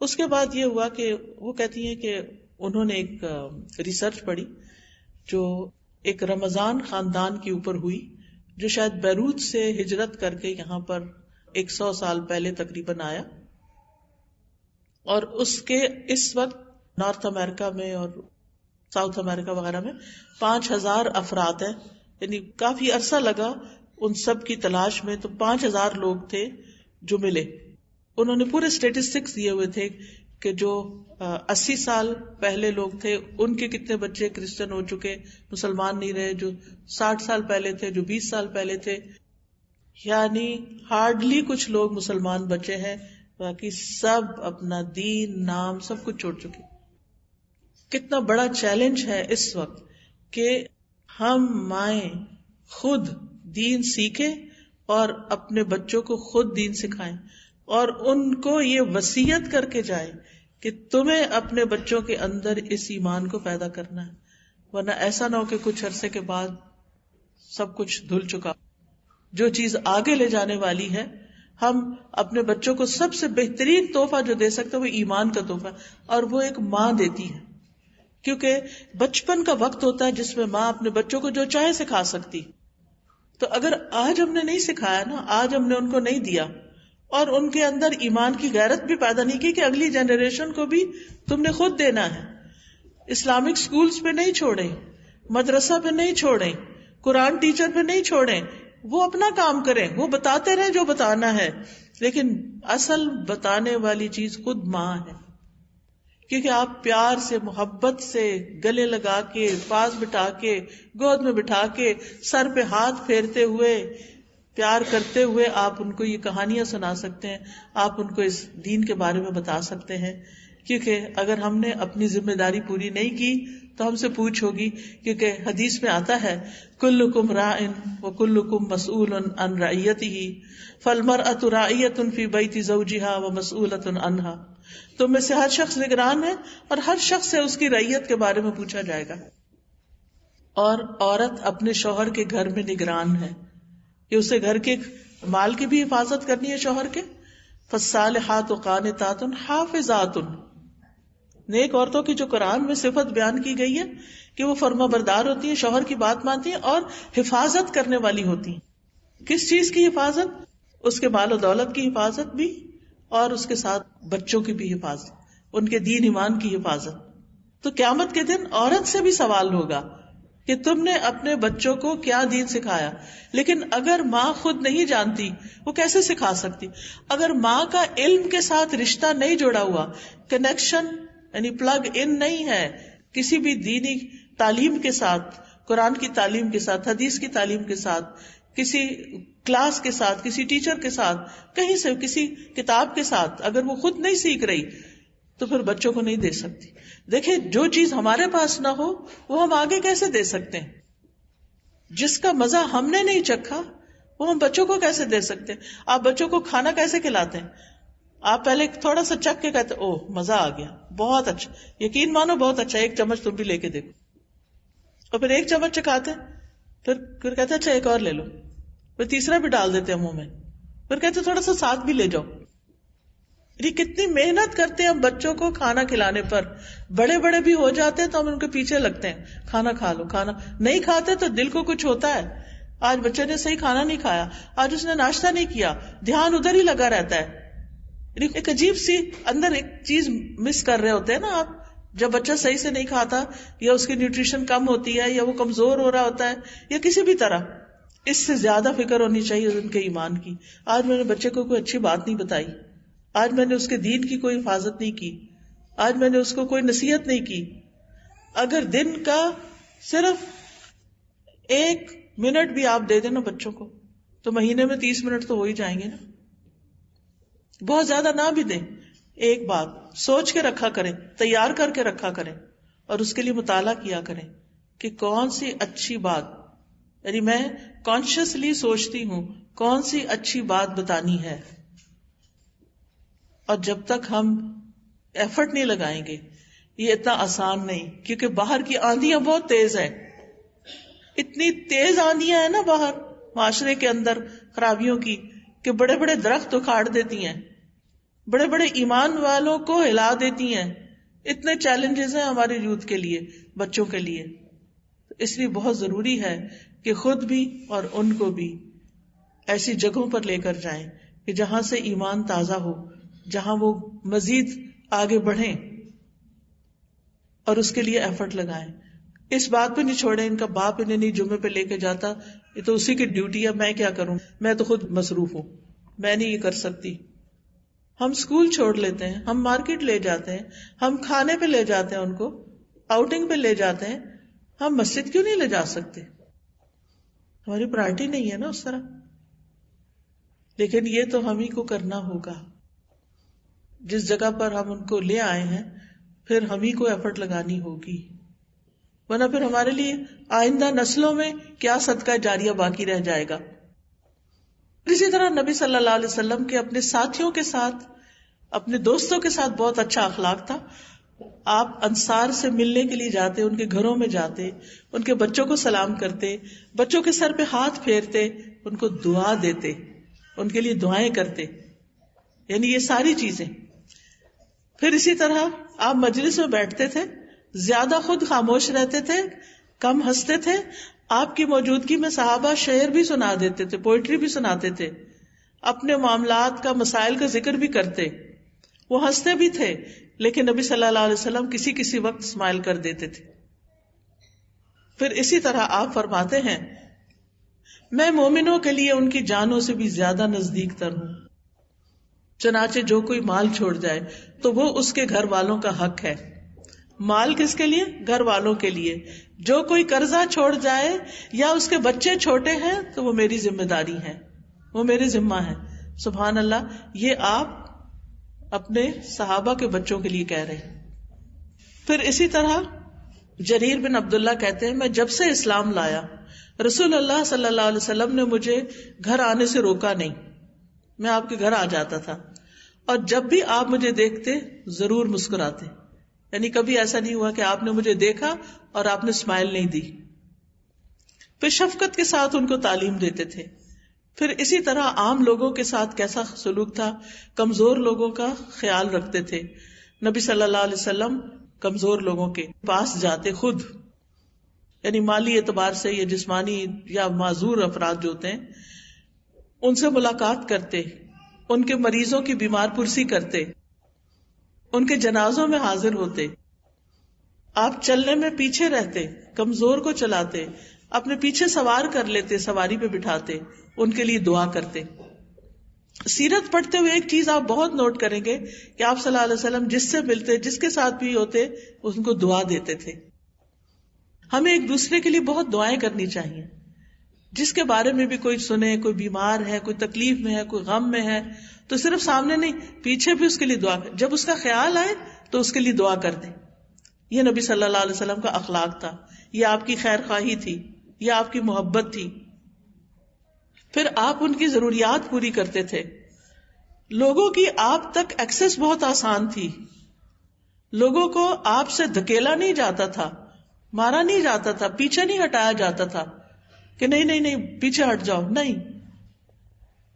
Speaker 1: اس کے بعد یہ ہوا کہ وہ کہتی ہیں کہ انہوں نے ایک ریسرچ پڑھی جو ایک رمضان خاندان کے اوپر ہوئی جو شاید بیروت سے ہجرت کر کے یہاں پر 100 سال پہلے تقریباً آیا، اور اس کے اس وقت نارتھ امریکہ میں اور ساؤتھ امریکہ وغیرہ میں 5000 افراد ہیں. یعنی کافی عرصہ لگا ان سب کی تلاش میں، تو 5000 لوگ تھے جو ملے. انہوں نے پورے اسٹیٹسٹکس دیے ہوئے تھے کہ جو 80 سال پہلے لوگ تھے ان کے کتنے بچے کرسچن ہو چکے، مسلمان نہیں رہے، جو 60 سال پہلے تھے، جو 20 سال پہلے تھے. یعنی ہارڈلی کچھ لوگ مسلمان بچے ہیں، باقی سب اپنا دین نام سب کچھ چھوڑ چکے. کتنا بڑا چیلنج ہے اس وقت کہ ہم مائیں خود دین سیکھیں اور اپنے بچوں کو خود دین سکھائیں اور ان کو یہ وصیت کر کے جائیں کہ تمہیں اپنے بچوں کے اندر اس ایمان کو پیدا کرنا ہے، ورنہ ایسا نہ ہو کہ کچھ عرصے کے بعد سب کچھ دھل چکا. جو چیز آگے لے جانے والی ہے، ہم اپنے بچوں کو سب سے بہترین تحفہ جو دے سکتے ہیں وہ ایمان کا تحفہ، اور وہ ایک ماں دیتی ہے. کیونکہ بچپن کا وقت ہوتا ہے جس میں ماں اپنے بچوں کو جو چاہے سکھا سکتی. تو اگر آج ہم نے نہیں سکھایا نا، آج ہم نے ان کو نہیں دیا اور ان کے اندر ایمان کی غیرت بھی پیدا نہیں کی کہ اگلی جنریشن کو بھی تم نے خود دینا ہے. اسلامک سکولز پہ نہیں چھوڑیں، مدرسہ پہ نہیں چھوڑیں، قرآن ٹیچر پہ نہیں چھوڑیں، وہ اپنا کام کریں، وہ بتاتے رہیں جو بتانا ہے، لیکن اصل بتانے والی چیز خود ماں ہے. کیونکہ آپ پیار سے، محبت سے، گلے لگا کے، پاس بٹھا کے، گود میں بٹھا کے، سر پہ ہاتھ پھیرتے ہوئے، پیار کرتے ہوئے آپ ان کو یہ کہانیاں سنا سکتے ہیں، آپ ان کو اس دین کے بارے میں بتا سکتے ہیں. کیونکہ اگر ہم نے اپنی ذمہ داری پوری نہیں کی تو ہم سے پوچھ ہوگی. کیونکہ حدیث میں آتا ہے کلکم راعٍ وکلکم مسئول عن رعیتہ فالمرأة راعیۃ فی بیت زوجها ومسئولۃ عنہا. تم میں سے ہر شخص نگران ہے اور ہر شخص سے اس کی رعیت کے بارے میں پوچھا جائے گا. اور عورت اپنے شوہر کے گھر میں نگران ہے کہ اسے گھر کے مال کی بھی حفاظت کرنی ہے شوہر کے. فالصالحات قانتات حافظات. نیک عورتوں کی جو قرآن میں صفت بیان کی گئی ہے کہ وہ فرما بردار ہوتی ہیں، شوہر کی بات مانتی ہیں اور حفاظت کرنے والی ہوتی ہیں. کس چیز کی حفاظت؟ اس کے مال و دولت کی حفاظت بھی اور اس کے ساتھ بچوں کی بھی حفاظت، ان کے دین ایمان کی حفاظت. تو قیامت کے دن عورت سے بھی سوال ہوگا کہ تم نے اپنے بچوں کو کیا دین سکھایا. لیکن اگر ماں خود نہیں جانتی وہ کیسے سکھا سکتی؟ اگر ماں کا علم کے ساتھ رشتہ نہیں جڑا ہوا، کنیکشن یعنی پلگ ان نہیں ہے کسی بھی دینی تعلیم کے ساتھ، قرآن کی تعلیم کے ساتھ، حدیث کی تعلیم کے ساتھ، کسی کلاس کے ساتھ، کسی ٹیچر کے ساتھ، کہیں سے کسی کتاب کے ساتھ، اگر وہ خود نہیں سیکھ رہی تو پھر بچوں کو نہیں دے سکتی. دیکھیں جو چیز ہمارے پاس نہ ہو وہ ہم آگے کیسے دے سکتے ہیں؟ جس کا مزہ ہم نے نہیں چکھا وہ ہم بچوں کو کیسے دے سکتے ہیں؟ آپ بچوں کو کھانا کیسے کھلاتے ہیں؟ آپ پہلے تھوڑا سا چکھ کے کہتے اوہ مزہ آ گیا، بہت اچھا، یقین مانو بہت اچھا، ایک چمچ تم بھی لے کے دیکھو. اور پھر ایک چمچ چکھاتے پھر کہتے اچھا ایک اور لے لو، پھر تیسرا بھی ڈال دیتے ہیں منہ میں، پھر کہتے تھوڑا سا ساتھ بھی لے جاؤ. یہ کتنی محنت کرتے ہیں ہم بچوں کو کھانا کھلانے پر. بڑے بڑے بھی ہو جاتے ہیں تو ہم ان کے پیچھے لگتے ہیں، کھانا کھا لو، کھانا نہیں کھاتے تو دل کو کچھ ہوتا ہے. آج بچے نے صحیح کھانا نہیں کھایا، آج اس نے ناشتہ نہیں کیا، دھیان ادھر ہی لگا رہتا ہے. ایک عجیب سی اندر ایک چیز مس کر رہے ہوتے ہیں نا آپ. جب بچہ صحیح سے نہیں کھاتا یا اس کی نیوٹریشن کم ہوتی ہے یا وہ کمزور ہو رہا ہوتا ہے یا کسی بھی طرح، اس سے زیادہ فکر ہونی چاہیے ان کے ایمان کی. آج میں نے بچے کو کوئی اچھی بات نہیں بتائی، آج میں نے اس کے دین کی کوئی حفاظت نہیں کی، آج میں نے اس کو کوئی نصیحت نہیں کی. اگر دن کا صرف 1 منٹ بھی آپ دے دیں نا بچوں کو تو مہینے میں 30 منٹ تو ہو ہی جائیں گے نا. بہت زیادہ نہ بھی دیں، ایک بات سوچ کے رکھا کریں، تیار کر کے رکھا کریں اور اس کے لیے مطالعہ کیا کریں کہ کون سی اچھی بات، یعنی میں کانشیسلی سوچتی ہوں کون سی اچھی بات بتانی ہے. اور جب تک ہم ایفرٹ نہیں لگائیں گے یہ اتنا آسان نہیں، کیونکہ باہر کی آندیاں بہت تیز ہیں. اتنی تیز آندیاں ہیں نا باہر معاشرے کے اندر خرابیوں کی کہ بڑے بڑے درخت اکھاڑ دیتی ہیں، بڑے بڑے ایمان والوں کو ہلا دیتی ہیں. اتنے چیلنجز ہیں ہمارے یوتھ کے لیے، بچوں کے لیے. اس لیے بہت ضروری ہے کہ خود بھی اور ان کو بھی ایسی جگہوں پر لے کر جائیں کہ جہاں سے ایمان تازہ ہو، جہاں وہ مزید آگے بڑھیں اور اس کے لیے ایفرٹ لگائیں. اس بات پہ نہیں چھوڑیں ان کا باپ انہیں نہیں جمعے پہ لے کے جاتا، یہ تو اسی کی ڈیوٹی ہے، میں کیا کروں، میں تو خود مصروف ہوں، میں نہیں یہ کر سکتی. ہم اسکول چھوڑ لیتے ہیں، ہم مارکیٹ لے جاتے ہیں، ہم کھانے پہ لے جاتے ہیں، ان کو آؤٹنگ پہ لے جاتے ہیں، ہم مسجد کیوں نہیں لے جا سکتے؟ ہماری پرائرٹی نہیں ہے نا اس طرح. لیکن یہ تو ہم ہی کو کرنا ہوگا. جس جگہ پر ہم ان کو لے آئے ہیں پھر ہم ہی کو ایفرٹ لگانی ہوگی، ورنہ پھر ہمارے لیے آئندہ نسلوں میں کیا صدقہ جاریہ باقی رہ جائے گا. اسی طرح نبی صلی اللہ علیہ وسلم کے اپنے ساتھیوں کے ساتھ، اپنے دوستوں کے ساتھ بہت اچھا اخلاق تھا. آپ انصار سے ملنے کے لیے جاتے، ان کے گھروں میں جاتے، ان کے بچوں کو سلام کرتے، بچوں کے سر پہ ہاتھ پھیرتے، ان کو دعا دیتے، ان کے لیے دعائیں کرتے. یعنی یہ ساری چیزیں. پھر اسی طرح آپ مجلس میں بیٹھتے تھے، زیادہ خود خاموش رہتے تھے، کم ہنستے تھے. آپ کی موجودگی میں صحابہ شعر بھی سنا دیتے تھے، پوئٹری بھی سناتے تھے، اپنے معاملات کا، مسائل کا ذکر بھی کرتے. وہ ہنستے بھی تھے، لیکن نبی صلی اللہ علیہ وسلم کسی وقت اسمائل کر دیتے تھے. پھر اسی طرح آپ فرماتے ہیں، میں مومنوں کے لیے ان کی جانوں سے بھی زیادہ نزدیک تر ہوں. چنانچہ جو کوئی مال چھوڑ جائے تو وہ اس کے گھر والوں کا حق ہے. مال کس کے لیے؟ گھر والوں کے لیے. جو کوئی قرضہ چھوڑ جائے یا اس کے بچے چھوٹے ہیں تو وہ میری ذمہ داری ہے، وہ میرے ذمہ ہے. سبحان اللہ، یہ آپ اپنے صحابہ کے بچوں کے لیے کہہ رہے ہیں. پھر اسی طرح جریر بن عبداللہ کہتے ہیں، میں جب سے اسلام لایا رسول اللہ صلی اللہ علیہ وسلم نے مجھے گھر آنے سے روکا نہیں. میں آپ کے گھر آ جاتا تھا اور جب بھی آپ مجھے دیکھتے ضرور مسکراتے. یعنی کبھی ایسا نہیں ہوا کہ آپ نے مجھے دیکھا اور آپ نے اسمائل نہیں دی. پھر شفقت کے ساتھ ان کو تعلیم دیتے تھے. پھر اسی طرح عام لوگوں کے ساتھ کیسا سلوک تھا، کمزور لوگوں کا خیال رکھتے تھے. نبی صلی اللہ علیہ وسلم کمزور لوگوں کے پاس جاتے خود، یعنی مالی اعتبار سے یا جسمانی یا معذور افراد جو ہوتے ہیں ان سے ملاقات کرتے، ان کے مریضوں کی بیمار پرسی کرتے، ان کے جنازوں میں حاضر ہوتے. آپ چلنے میں پیچھے رہتے، کمزور کو چلاتے، اپنے پیچھے سوار کر لیتے، سواری پہ بٹھاتے، ان کے لیے دعا کرتے. سیرت پڑھتے ہوئے ایک چیز آپ بہت نوٹ کریں گے کہ آپ صلی اللہ علیہ وسلم جس سے ملتے، جس کے ساتھ بھی ہوتے، ان کو دعا دیتے تھے. ہمیں ایک دوسرے کے لیے بہت دعائیں کرنی چاہیے. جس کے بارے میں بھی کوئی سنے، کوئی بیمار ہے، کوئی تکلیف میں ہے، کوئی غم میں ہے، تو صرف سامنے نہیں، پیچھے بھی اس کے لیے دعا کر. جب اس کا خیال آئے تو اس کے لیے دعا کر دیں. یہ نبی صلی اللہ علیہ وسلم کا اخلاق تھا، یہ آپ کی خیر خواہی تھی، یہ آپ کی محبت تھی. پھر آپ ان کی ضروریات پوری کرتے تھے. لوگوں کی آپ تک ایکسس بہت آسان تھی. لوگوں کو آپ سے دھکیلا نہیں جاتا تھا، مارا نہیں جاتا تھا، پیچھے نہیں ہٹایا جاتا تھا کہ نہیں پیچھے ہٹ جاؤ، نہیں.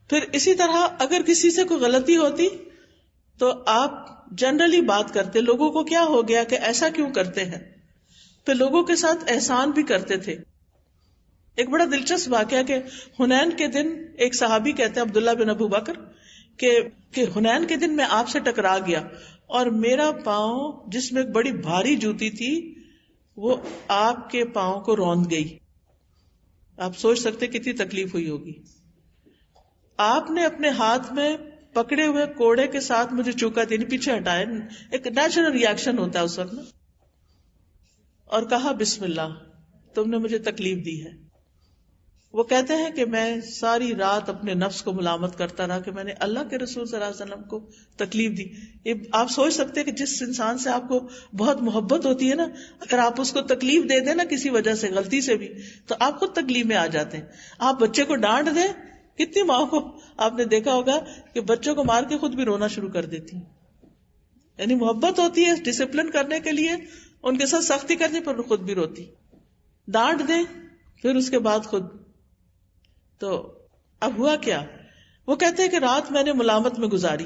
Speaker 1: پھر اسی طرح اگر کسی سے کوئی غلطی ہوتی تو آپ جنرلی بات کرتے، لوگوں کو کیا ہو گیا کہ ایسا کیوں کرتے ہیں. پھر لوگوں کے ساتھ احسان بھی کرتے تھے. ایک بڑا دلچسپ واقعہ کہ حنین کے دن ایک صحابی کہتے ہیں عبداللہ بن ابو بکر کہ حنین کے دن میں آپ سے ٹکرا گیا اور میرا پاؤں جس میں ایک بڑی بھاری جوتی تھی وہ آپ کے پاؤں کو روند گئی. آپ سوچ سکتے کتنی تکلیف ہوئی ہوگی. آپ نے اپنے ہاتھ میں پکڑے ہوئے کوڑے کے ساتھ مجھے چوکا دینی، پیچھے ہٹائے، ایک نیچرل ریاکشن ہوتا ہے اس وقت میں، اور کہا بسم اللہ، تم نے مجھے تکلیف دی ہے. وہ کہتے ہیں کہ میں ساری رات اپنے نفس کو ملامت کرتا رہا کہ میں نے اللہ کے رسول صلی اللہ علیہ وسلم کو تکلیف دی. یہ آپ سوچ سکتے ہیں کہ جس انسان سے آپ کو بہت محبت ہوتی ہے نا، اگر آپ اس کو تکلیف دے دیں نا کسی وجہ سے، غلطی سے بھی، تو آپ خود تکلیف میں آ جاتے ہیں. آپ بچے کو ڈانٹ دیں، کتنی ماں کو آپ نے دیکھا ہوگا کہ بچوں کو مار کے خود بھی رونا شروع کر دیتی ہیں. یعنی محبت ہوتی ہے ڈسپلن کرنے کے لیے، ان کے ساتھ سختی کرنے پر خود بھی روتی. ڈانٹ دیں پھر اس کے بعد خود. تو اب ہوا کیا؟ وہ کہتے ہیں کہ رات میں نے ملامت میں گزاری.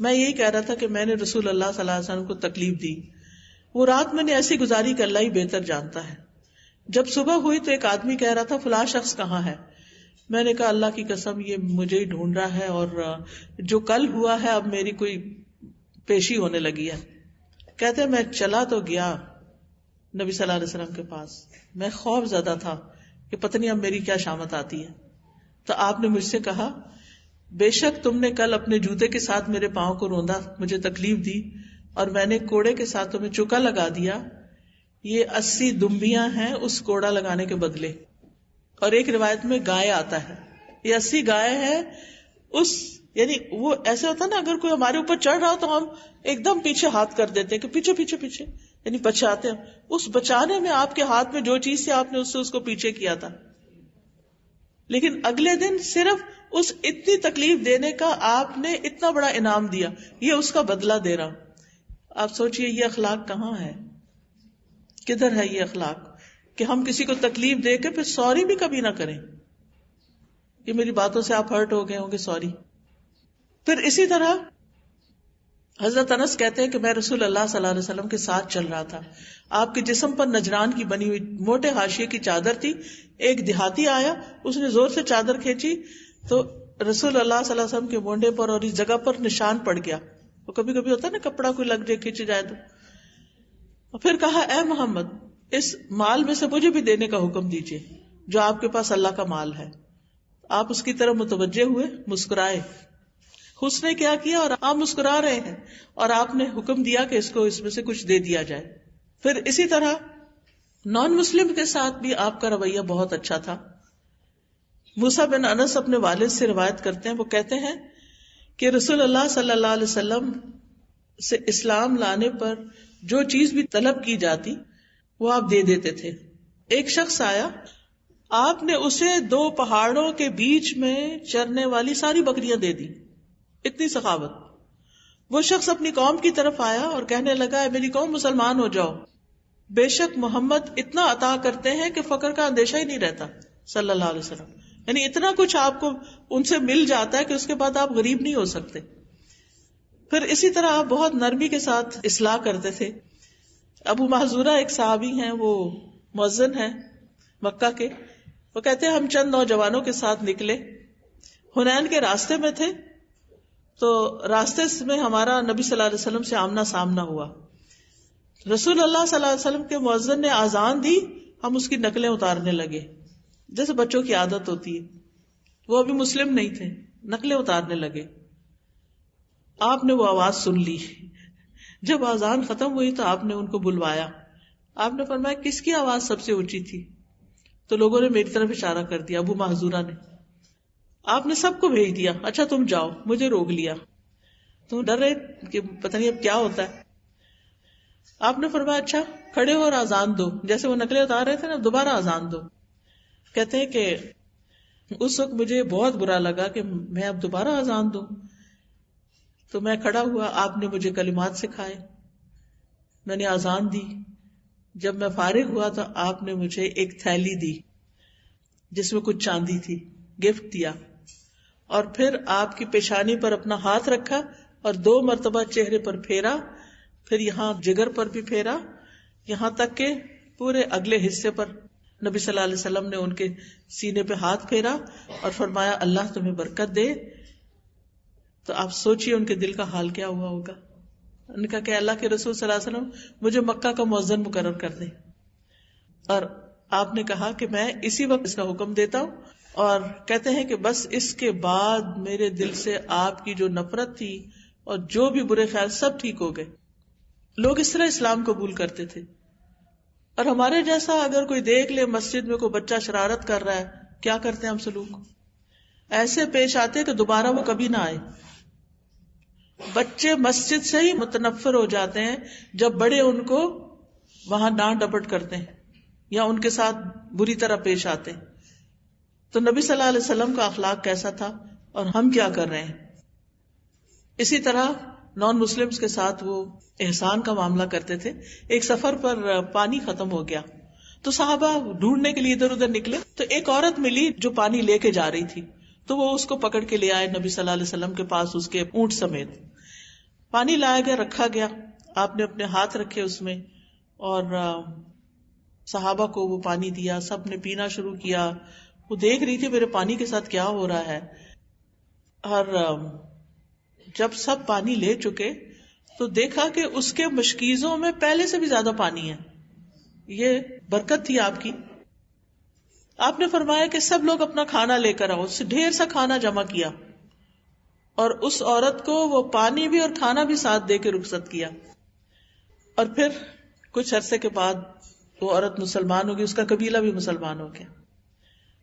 Speaker 1: میں یہی کہہ رہا تھا کہ میں نے رسول اللہ صلی اللہ علیہ وسلم کو تکلیف دی. وہ رات میں نے ایسی گزاری کہ اللہ ہی بہتر جانتا ہے. جب صبح ہوئی تو ایک آدمی کہہ رہا تھا فلاں شخص کہاں ہے. میں نے کہا اللہ کی قسم یہ مجھے ہی ڈھونڈ رہا ہے، اور جو کل ہوا ہے اب میری کوئی پیشی ہونے لگی ہے. کہتے ہیں میں چلا تو گیا نبی صلی اللہ علیہ وسلم کے پاس. میں خوف زدہ تھا کہ پتہ نہیں اب میری کیا شامت آتی ہے. تو آپ نے مجھ سے کہا بے شک تم نے کل اپنے جوتے کے ساتھ میرے پاؤں کو روندا، مجھے تکلیف دی، اور میں نے کوڑے کے ساتھ تمہیں چوکا لگا دیا. یہ 80 دمبیاں ہیں اس کوڑا لگانے کے بدلے. اور ایک روایت میں گائے آتا ہے، یہ 80 گائے ہے اس یعنی وہ ایسے ہوتا نا، اگر کوئی ہمارے اوپر چڑھ رہا تو ہم ایک دم پیچھے ہاتھ کر دیتے ہیں کہ پیچھے پیچھے پیچھے، یعنی بچاتے ہیں. اس بچانے میں آپ کے ہاتھ میں جو چیز تھی آپ نے اس کو پیچھے کیا تھا، لیکن اگلے دن صرف اس اتنی تکلیف دینے کا آپ نے اتنا بڑا انعام دیا، یہ اس کا بدلہ دے رہا. آپ سوچئے یہ اخلاق کہاں ہے، کدھر ہے یہ اخلاق کہ ہم کسی کو تکلیف دے کے پھر سوری بھی کبھی نہ کریں کہ میری باتوں سے آپ ہرٹ ہو گئے ہوں گے، سوری. پھر اسی طرح حضرت انس کہتے ہیں کہ میں رسول اللہ صلی اللہ علیہ وسلم کے ساتھ چل رہا تھا، آپ کے جسم پر نجران کی بنی ہوئی موٹے حاشیے کی چادر تھی. ایک دیہاتی آیا، اس نے زور سے چادر کھینچی تو رسول اللہ صلی اللہ علیہ وسلم کے مونڈے پر اور اس جگہ پر نشان پڑ گیا. وہ کبھی کبھی ہوتا ہے نا، کپڑا کوئی لگ جائے، کھینچ جائے تو. پھر کہا اے محمد، اس مال میں سے مجھے بھی دینے کا حکم دیجیے جو آپ کے پاس اللہ کا مال ہے. آپ اس کی طرف متوجہ ہوئے، مسکرائے. اس نے کیا کیا اور آپ مسکرا رہے ہیں، اور آپ نے حکم دیا کہ اس میں سے کچھ دے دیا جائے. پھر اسی طرح نان مسلم کے ساتھ بھی آپ کا رویہ بہت اچھا تھا. موسیٰ بن انس اپنے والد سے روایت کرتے ہیں، وہ کہتے ہیں کہ رسول اللہ صلی اللہ علیہ وسلم سے اسلام لانے پر جو چیز بھی طلب کی جاتی وہ آپ دے دیتے تھے. ایک شخص آیا، آپ نے اسے 2 پہاڑوں کے بیچ میں چرنے والی ساری بکریاں دے دی. اتنی سخاوت. وہ شخص اپنی قوم کی طرف آیا اور کہنے لگا، اے میری قوم مسلمان ہو جاؤ، بے شک محمد اتنا عطا کرتے ہیں کہ فقر کا اندیشہ ہی نہیں رہتا صلی اللہ علیہ وسلم. یعنی اتنا کچھ آپ کو ان سے مل جاتا ہے کہ اس کے بعد آپ غریب نہیں ہو سکتے. پھر اسی طرح آپ بہت نرمی کے ساتھ اصلاح کرتے تھے. ابو محذورہ ایک صحابی ہیں، وہ مؤذن ہیں مکہ کے. وہ کہتے ہیں ہم چند نوجوانوں کے ساتھ نکلے، حنین کے راستے میں تھے، تو راستے میں ہمارا نبی صلی اللہ علیہ وسلم سے آمنا سامنا ہوا. رسول اللہ صلی اللہ علیہ وسلم کے مؤذن نے آذان دی، ہم اس کی نقلیں اتارنے لگے جیسے بچوں کی عادت ہوتی ہے. وہ ابھی مسلم نہیں تھے، نقلیں اتارنے لگے. آپ نے وہ آواز سن لی. جب آذان ختم ہوئی تو آپ نے ان کو بلوایا. آپ نے فرمایا کس کی آواز سب سے اونچی تھی؟ تو لوگوں نے میری طرف اشارہ کر دیا، ابو محذورہ نے. آپ نے سب کو بھیج دیا، اچھا تم جاؤ. مجھے روک لیا، تو ڈر رہے کہ پتہ نہیں اب کیا ہوتا ہے. آپ نے فرمایا اچھا کھڑے ہو اور آذان دو. جیسے وہ نقلیں اتار رہے تھے نا، دوبارہ آذان دو. کہتے ہیں کہ اس وقت مجھے بہت برا لگا کہ میں اب دوبارہ آذان دوں. تو میں کھڑا ہوا، آپ نے مجھے کلمات سکھائے، میں نے آذان دی. جب میں فارغ ہوا تو آپ نے مجھے ایک تھیلی دی جس میں کچھ چاندی تھی، گفٹ دیا. اور پھر آپ کی پیشانی پر اپنا ہاتھ رکھا اور 2 مرتبہ چہرے پر پھیرا، پھر یہاں جگر پر بھی پھیرا، یہاں تک کہ پورے اگلے حصے پر نبی صلی اللہ علیہ وسلم نے ان کے سینے پہ ہاتھ پھیرا اور فرمایا اللہ تمہیں برکت دے. تو آپ سوچئے ان کے دل کا حال کیا ہوا ہوگا. ان کا کہ اللہ کے رسول صلی اللہ علیہ وسلم مجھے مکہ کا مؤذن مقرر کر دیں. اور آپ نے کہا کہ میں اسی وقت اس کا حکم دیتا ہوں. اور کہتے ہیں کہ بس اس کے بعد میرے دل سے آپ کی جو نفرت تھی اور جو بھی برے خیال سب ٹھیک ہو گئے. لوگ اس طرح اسلام قبول کرتے تھے. اور ہمارے جیسا اگر کوئی دیکھ لے مسجد میں کوئی بچہ شرارت کر رہا ہے، کیا کرتے ہیں ہم سلوک؟ ایسے پیش آتے کہ دوبارہ وہ کبھی نہ آئے. بچے مسجد سے ہی متنفر ہو جاتے ہیں جب بڑے ان کو وہاں ڈانٹ ڈپٹ کرتے ہیں یا ان کے ساتھ بری طرح پیش آتے ہیں. تو نبی صلی اللہ علیہ وسلم کا اخلاق کیسا تھا اور ہم کیا کر رہے ہیں؟ اسی طرح نان مسلمز کے ساتھ وہ احسان کا معاملہ کرتے تھے. ایک سفر پر پانی ختم ہو گیا تو صحابہ ڈھونڈنے کے لیے ادھر ادھر نکلے تو ایک عورت ملی جو پانی لے کے جا رہی تھی. تو وہ اس کو پکڑ کے لے آئے نبی صلی اللہ علیہ وسلم کے پاس، اس کے اونٹ سمیت. پانی لایا گیا، رکھا گیا. آپ نے اپنے ہاتھ رکھے اس میں اور صحابہ کو وہ پانی دیا. سب نے پینا شروع کیا. وہ دیکھ رہی تھی میرے پانی کے ساتھ کیا ہو رہا ہے. اور جب سب پانی لے چکے تو دیکھا کہ اس کے مشکیزوں میں پہلے سے بھی زیادہ پانی ہے. یہ برکت تھی آپ کی. آپ نے فرمایا کہ سب لوگ اپنا کھانا لے کر آؤ. اس سے ڈھیر سا کھانا جمع کیا اور اس عورت کو وہ پانی بھی اور کھانا بھی ساتھ دے کے رخصت کیا. اور پھر کچھ عرصے کے بعد وہ عورت مسلمان ہوگی، اس کا قبیلہ بھی مسلمان ہو گیا.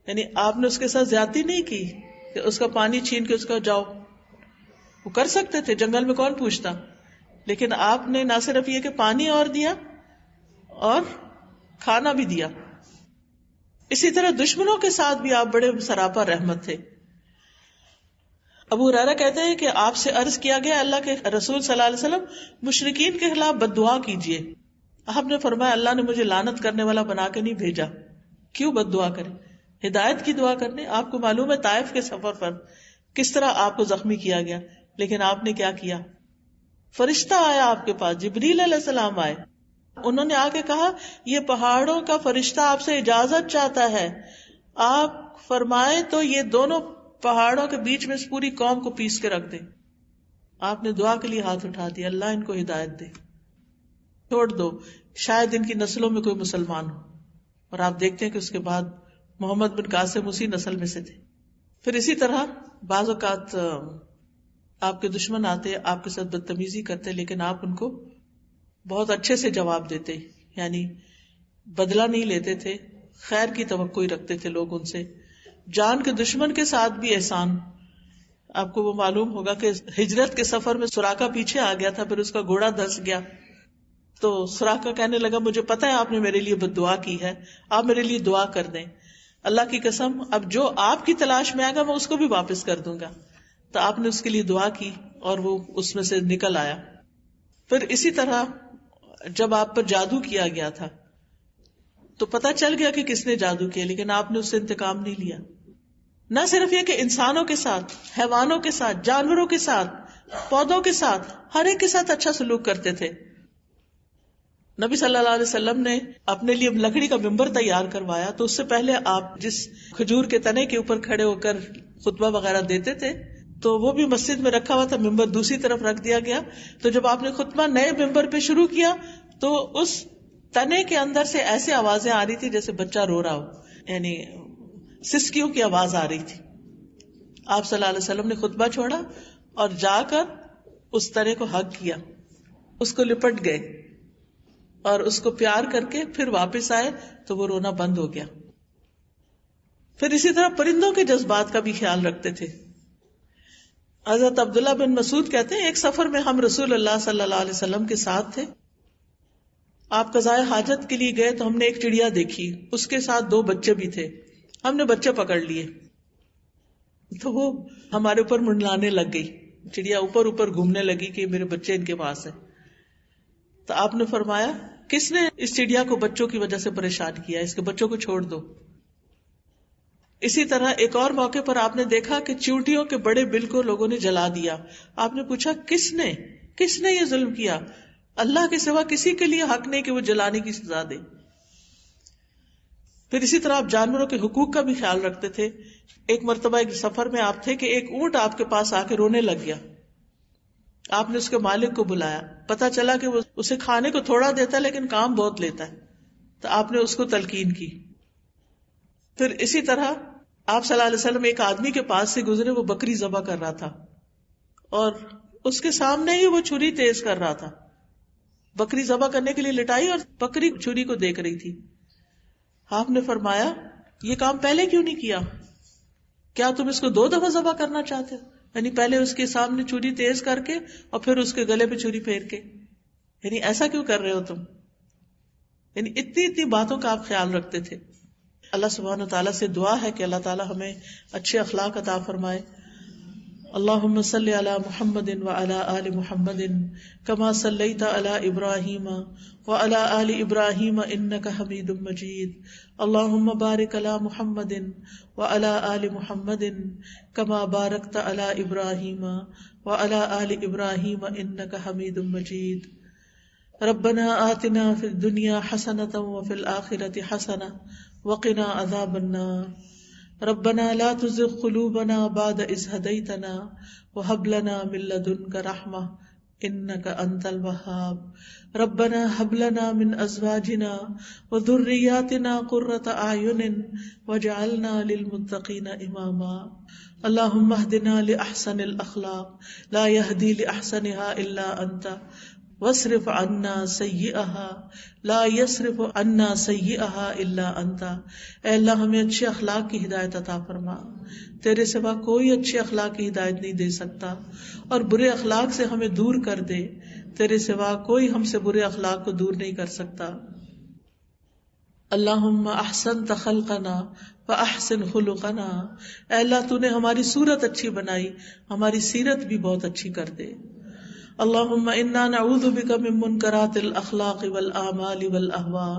Speaker 1: یعنی آپ نے اس کے ساتھ زیادتی نہیں کی، کہ اس کا پانی چھین کے اس کا جاؤ. وہ کر سکتے تھے، جنگل میں کون پوچھتا. لیکن آپ نے نہ صرف یہ کہ پانی اور دیا اور کھانا بھی دیا. اسی طرح دشمنوں کے ساتھ بھی آپ بڑے سراپا رحمت تھے. ابو ہریرہ کہتے ہیں کہ آپ سے عرض کیا گیا اللہ کے رسول صلی اللہ علیہ وسلم مشرکین کے خلاف بد دعا کیجیے. آپ نے فرمایا اللہ نے مجھے لعنت کرنے والا بنا کے نہیں بھیجا. کیوں بد دعا کرے؟ ہدایت کی دعا کرنے. آپ کو معلوم ہے طائف کے سفر پر کس طرح آپ کو زخمی کیا گیا، لیکن آپ نے کیا کیا؟ فرشتہ آیا آپ کے پاس، جبریل علیہ السلام آئے. انہوں نے آ کے کہا یہ پہاڑوں کا فرشتہ آپ سے اجازت چاہتا ہے، آپ فرمائے تو یہ دونوں پہاڑوں کے بیچ میں اس پوری قوم کو پیس کے رکھ دیں. آپ نے دعا کے لیے ہاتھ اٹھا دیا، اللہ ان کو ہدایت دے، چھوڑ دو، شاید ان کی نسلوں میں کوئی مسلمان ہو. اور آپ دیکھتے ہیں کہ اس کے بعد محمد بن قاسم اسی نسل میں سے تھے. پھر اسی طرح بعض اوقات آپ کے دشمن آتے، آپ کے ساتھ بدتمیزی کرتے، لیکن آپ ان کو بہت اچھے سے جواب دیتے، یعنی بدلہ نہیں لیتے تھے، خیر کی توقع ہی رکھتے تھے لوگ ان سے. جان کے دشمن کے ساتھ بھی احسان. آپ کو وہ معلوم ہوگا کہ ہجرت کے سفر میں سراقہ پیچھے آ گیا تھا، پھر اس کا گھوڑا دھس گیا تو سراقہ کہنے لگا مجھے پتا ہے آپ نے میرے لیے بد دعا کی ہے، آپ میرے لیے دعا کر دیں. اللہ کی قسم اب جو آپ کی تلاش میں آئے گا میں اس کو بھی واپس کر دوں گا. تو آپ نے اس کے لیے دعا کی اور وہ اس میں سے نکل آیا. پھر اسی طرح جب آپ پر جادو کیا گیا تھا تو پتہ چل گیا کہ کس نے جادو کیا، لیکن آپ نے اس سے انتقام نہیں لیا. نہ صرف یہ کہ انسانوں کے ساتھ، حیوانوں کے ساتھ، جانوروں کے ساتھ، پودوں کے ساتھ، ہر ایک کے ساتھ اچھا سلوک کرتے تھے. نبی صلی اللہ علیہ وسلم نے اپنے لیے لکڑی کا ممبر تیار کروایا تو اس سے پہلے آپ جس کھجور کے تنے کے اوپر کھڑے ہو کر خطبہ وغیرہ دیتے تھے تو وہ بھی مسجد میں رکھا ہوا تھا، ممبر دوسری طرف رکھ دیا گیا. تو جب آپ نے خطبہ نئے ممبر پہ شروع کیا تو اس تنے کے اندر سے ایسے آوازیں آ رہی تھی جیسے بچہ رو رہا ہو، یعنی سسکیوں کی آواز آ رہی تھی. آپ صلی اللہ علیہ وسلم نے خطبہ چھوڑا اور جا کر اس تنے کو ہگ کیا، اس کو لپٹ گئے اور اس کو پیار کر کے پھر واپس آئے تو وہ رونا بند ہو گیا. پھر اسی طرح پرندوں کے جذبات کا بھی خیال رکھتے تھے. حضرت عبداللہ بن مسعود کہتے ہیں ایک سفر میں ہم رسول اللہ صلی اللہ علیہ وسلم کے ساتھ تھے. آپ قضائے حاجت کے لیے گئے تو ہم نے ایک چڑیا دیکھی، اس کے ساتھ 2 بچے بھی تھے. ہم نے بچے پکڑ لیے تو وہ ہمارے اوپر منڈلانے لگ گئی، چڑیا اوپر اوپر گھومنے لگی کہ میرے بچے ان کے پاس ہیں. تو آپ نے فرمایا کس نے اس چڑیا کو بچوں کی وجہ سے پریشان کیا، اس کے بچوں کو چھوڑ دو. اسی طرح ایک اور موقع پر آپ نے دیکھا کہ چیونٹیوں کے بڑے بل کو لوگوں نے جلا دیا. آپ نے پوچھا کس نے یہ ظلم کیا؟ اللہ کے سوا کسی کے لیے حق نہیں کہ وہ جلانے کی سزا دے. پھر اسی طرح آپ جانوروں کے حقوق کا بھی خیال رکھتے تھے. ایک مرتبہ ایک سفر میں آپ تھے کہ ایک اونٹ آپ کے پاس آ کے رونے لگ گیا. آپ نے اس کے مالک کو بلایا، پتا چلا کہ وہ اسے کھانے کو تھوڑا دیتا ہے لیکن کام بہت لیتا ہے، تو آپ نے اس کو تلقین کی. پھر اسی طرح آپ صلی اللہ علیہ وسلم ایک آدمی کے پاس سے گزرے، وہ بکری ذبح کر رہا تھا اور اس کے سامنے ہی وہ چھری تیز کر رہا تھا. بکری ذبح کرنے کے لیے لٹائی اور بکری چھری کو دیکھ رہی تھی. آپ نے فرمایا یہ کام پہلے کیوں نہیں کیا؟ کیا تم اس کو 2 دفعہ ذبح کرنا چاہتے ہو؟ یعنی پہلے اس کے سامنے چھری تیز کر کے اور پھر اس کے گلے پہ چھری پھیر کے، یعنی ایسا کیوں کر رہے ہو تم؟ یعنی اتنی باتوں کا آپ خیال رکھتے تھے. اللہ سبحانہ وتعالیٰ سے دعا ہے کہ اللہ تعالیٰ ہمیں اچھے اخلاق عطا فرمائے. اللہم صلی علی محمد وعلی آل محمد کما صلیت علی ابراہیم وعلی آل ابراہیم انک حمید مجید. اللہم بارک علی محمد وعلی آل محمد کما بارکت علی ابراہیم وعلی آل ابراہیم انک حمید مجید. ربنا آتنا فی الدنیا حسنۃ وفی الآخرۃ حسنۃ وقنا عذاب النار. ربنا لا تزغ قلوبنا بعد إذ هديتنا وهب لنا من لدنك رحمة إنك أنت الوهاب. ربنا هب لنا من أزواجنا وذرياتنا قرة أعين واجعلنا للمتقين إماما. اللهم اهدنا لأحسن الأخلاق لا يهدي لأحسنها إلا أنت واصرف عنا سیئها لا یصرف عنا سیئها الا انت. اے اللہ ہمیں اچھے اخلاق کی ہدایت عطا فرما، تیرے سوا کوئی اچھے اخلاق کی ہدایت نہیں دے سکتا، اور برے اخلاق سے ہمیں دور کر دے، تیرے سوا کوئی ہم سے برے اخلاق کو دور نہیں کر سکتا. اللہم احسنت خلقنا فاحسن خلقنا. اے اللہ تو نے ہماری صورت اچھی بنائی، ہماری سیرت بھی بہت اچھی کر دے. اللہم انا نعوذ بک من منکرات الاخلاق والاعمال والاہواء.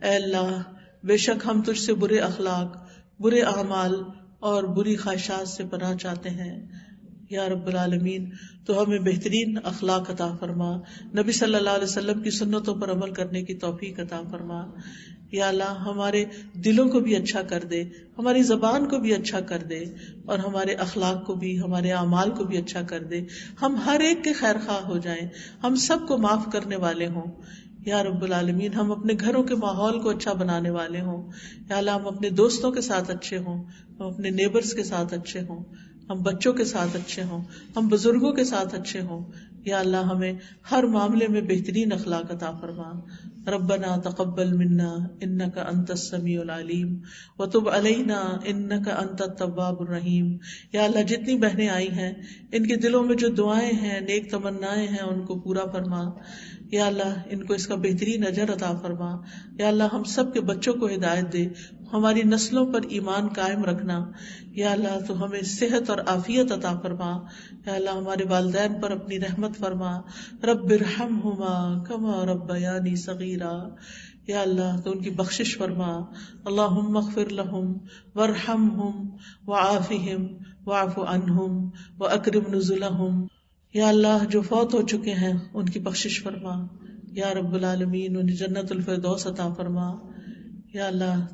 Speaker 1: اے اللہ بے شک ہم تجھ سے برے اخلاق، برے اعمال اور بری خواہشات سے پناہ چاہتے ہیں. یا رب العالمین تو ہمیں بہترین اخلاق عطا فرما، نبی صلی اللہ علیہ وسلم کی سنتوں پر عمل کرنے کی توفیق عطا فرما. یا اللہ ہمارے دلوں کو بھی اچھا کر دے، ہماری زبان کو بھی اچھا کر دے، اور ہمارے اخلاق کو بھی، ہمارے اعمال کو بھی اچھا کر دے. ہم ہر ایک کے خیر خواہ ہو جائیں، ہم سب کو معاف کرنے والے ہوں. یا رب العالمین ہم اپنے گھروں کے ماحول کو اچھا بنانے والے ہوں. یا اللہ ہم اپنے دوستوں کے ساتھ اچھے ہوں، ہم اپنے نیبرز کے ساتھ اچھے ہوں، ہم بچوں کے ساتھ اچھے ہوں، ہم بزرگوں کے ساتھ اچھے ہوں. یا اللہ ہمیں ہر معاملے میں بہترین اخلاق عطا فرما. ربنا تقبل منا انک انت السمیع العلیم وتب علینا انک انت التواب الرحیم. یا اللہ جتنی بہنیں آئی ہیں ان کے دلوں میں جو دعائیں ہیں، نیک تمنائیں ہیں، ان کو پورا فرما. یا اللہ ان کو اس کا بہترین اجر عطا فرما. یا اللہ ہم سب کے بچوں کو ہدایت دے، ہماری نسلوں پر ایمان قائم رکھنا. یا اللہ تو ہمیں صحت اور عافیت عطا فرما. یا اللہ ہمارے والدین پر اپنی رحمت فرما. رب ارحمہما کما ربیانی صغیرا. یا اللہ تو ان کی بخشش فرما. اللہم اغفر لہم وارحمہم وعافہم واعف عنہم واکرم نزلہم. یا اللہ جو فوت ہو چکے ہیں ان کی بخشش فرما. یا رب العالمین انہیں جنت الفردوس عطا فرما. یا اللہ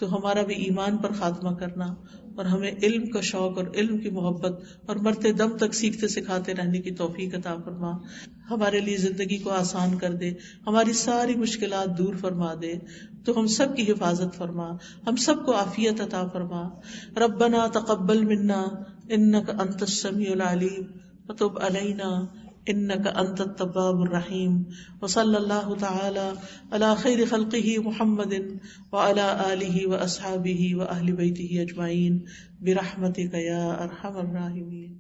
Speaker 1: تو ہمارا بھی ایمان پر خاتمہ کرنا، اور ہمیں علم کا شوق اور علم کی محبت اور مرتے دم تک سیکھتے سکھاتے رہنے کی توفیق عطا فرما. ہمارے لیے زندگی کو آسان کر دے، ہماری ساری مشکلات دور فرما دے. تو ہم سب کی حفاظت فرما، ہم سب کو عافیت عطا فرما. ربنا تقبل منا انک انت السمیع العلیم وتب علینا انک انت التواب الرحیم. وصلی اللہ تعالی علی خیر خلقہ محمد وعلی آلہ واصحابہ واہل بیتہ اجمعین برحمتک یا ارحم الراحمین.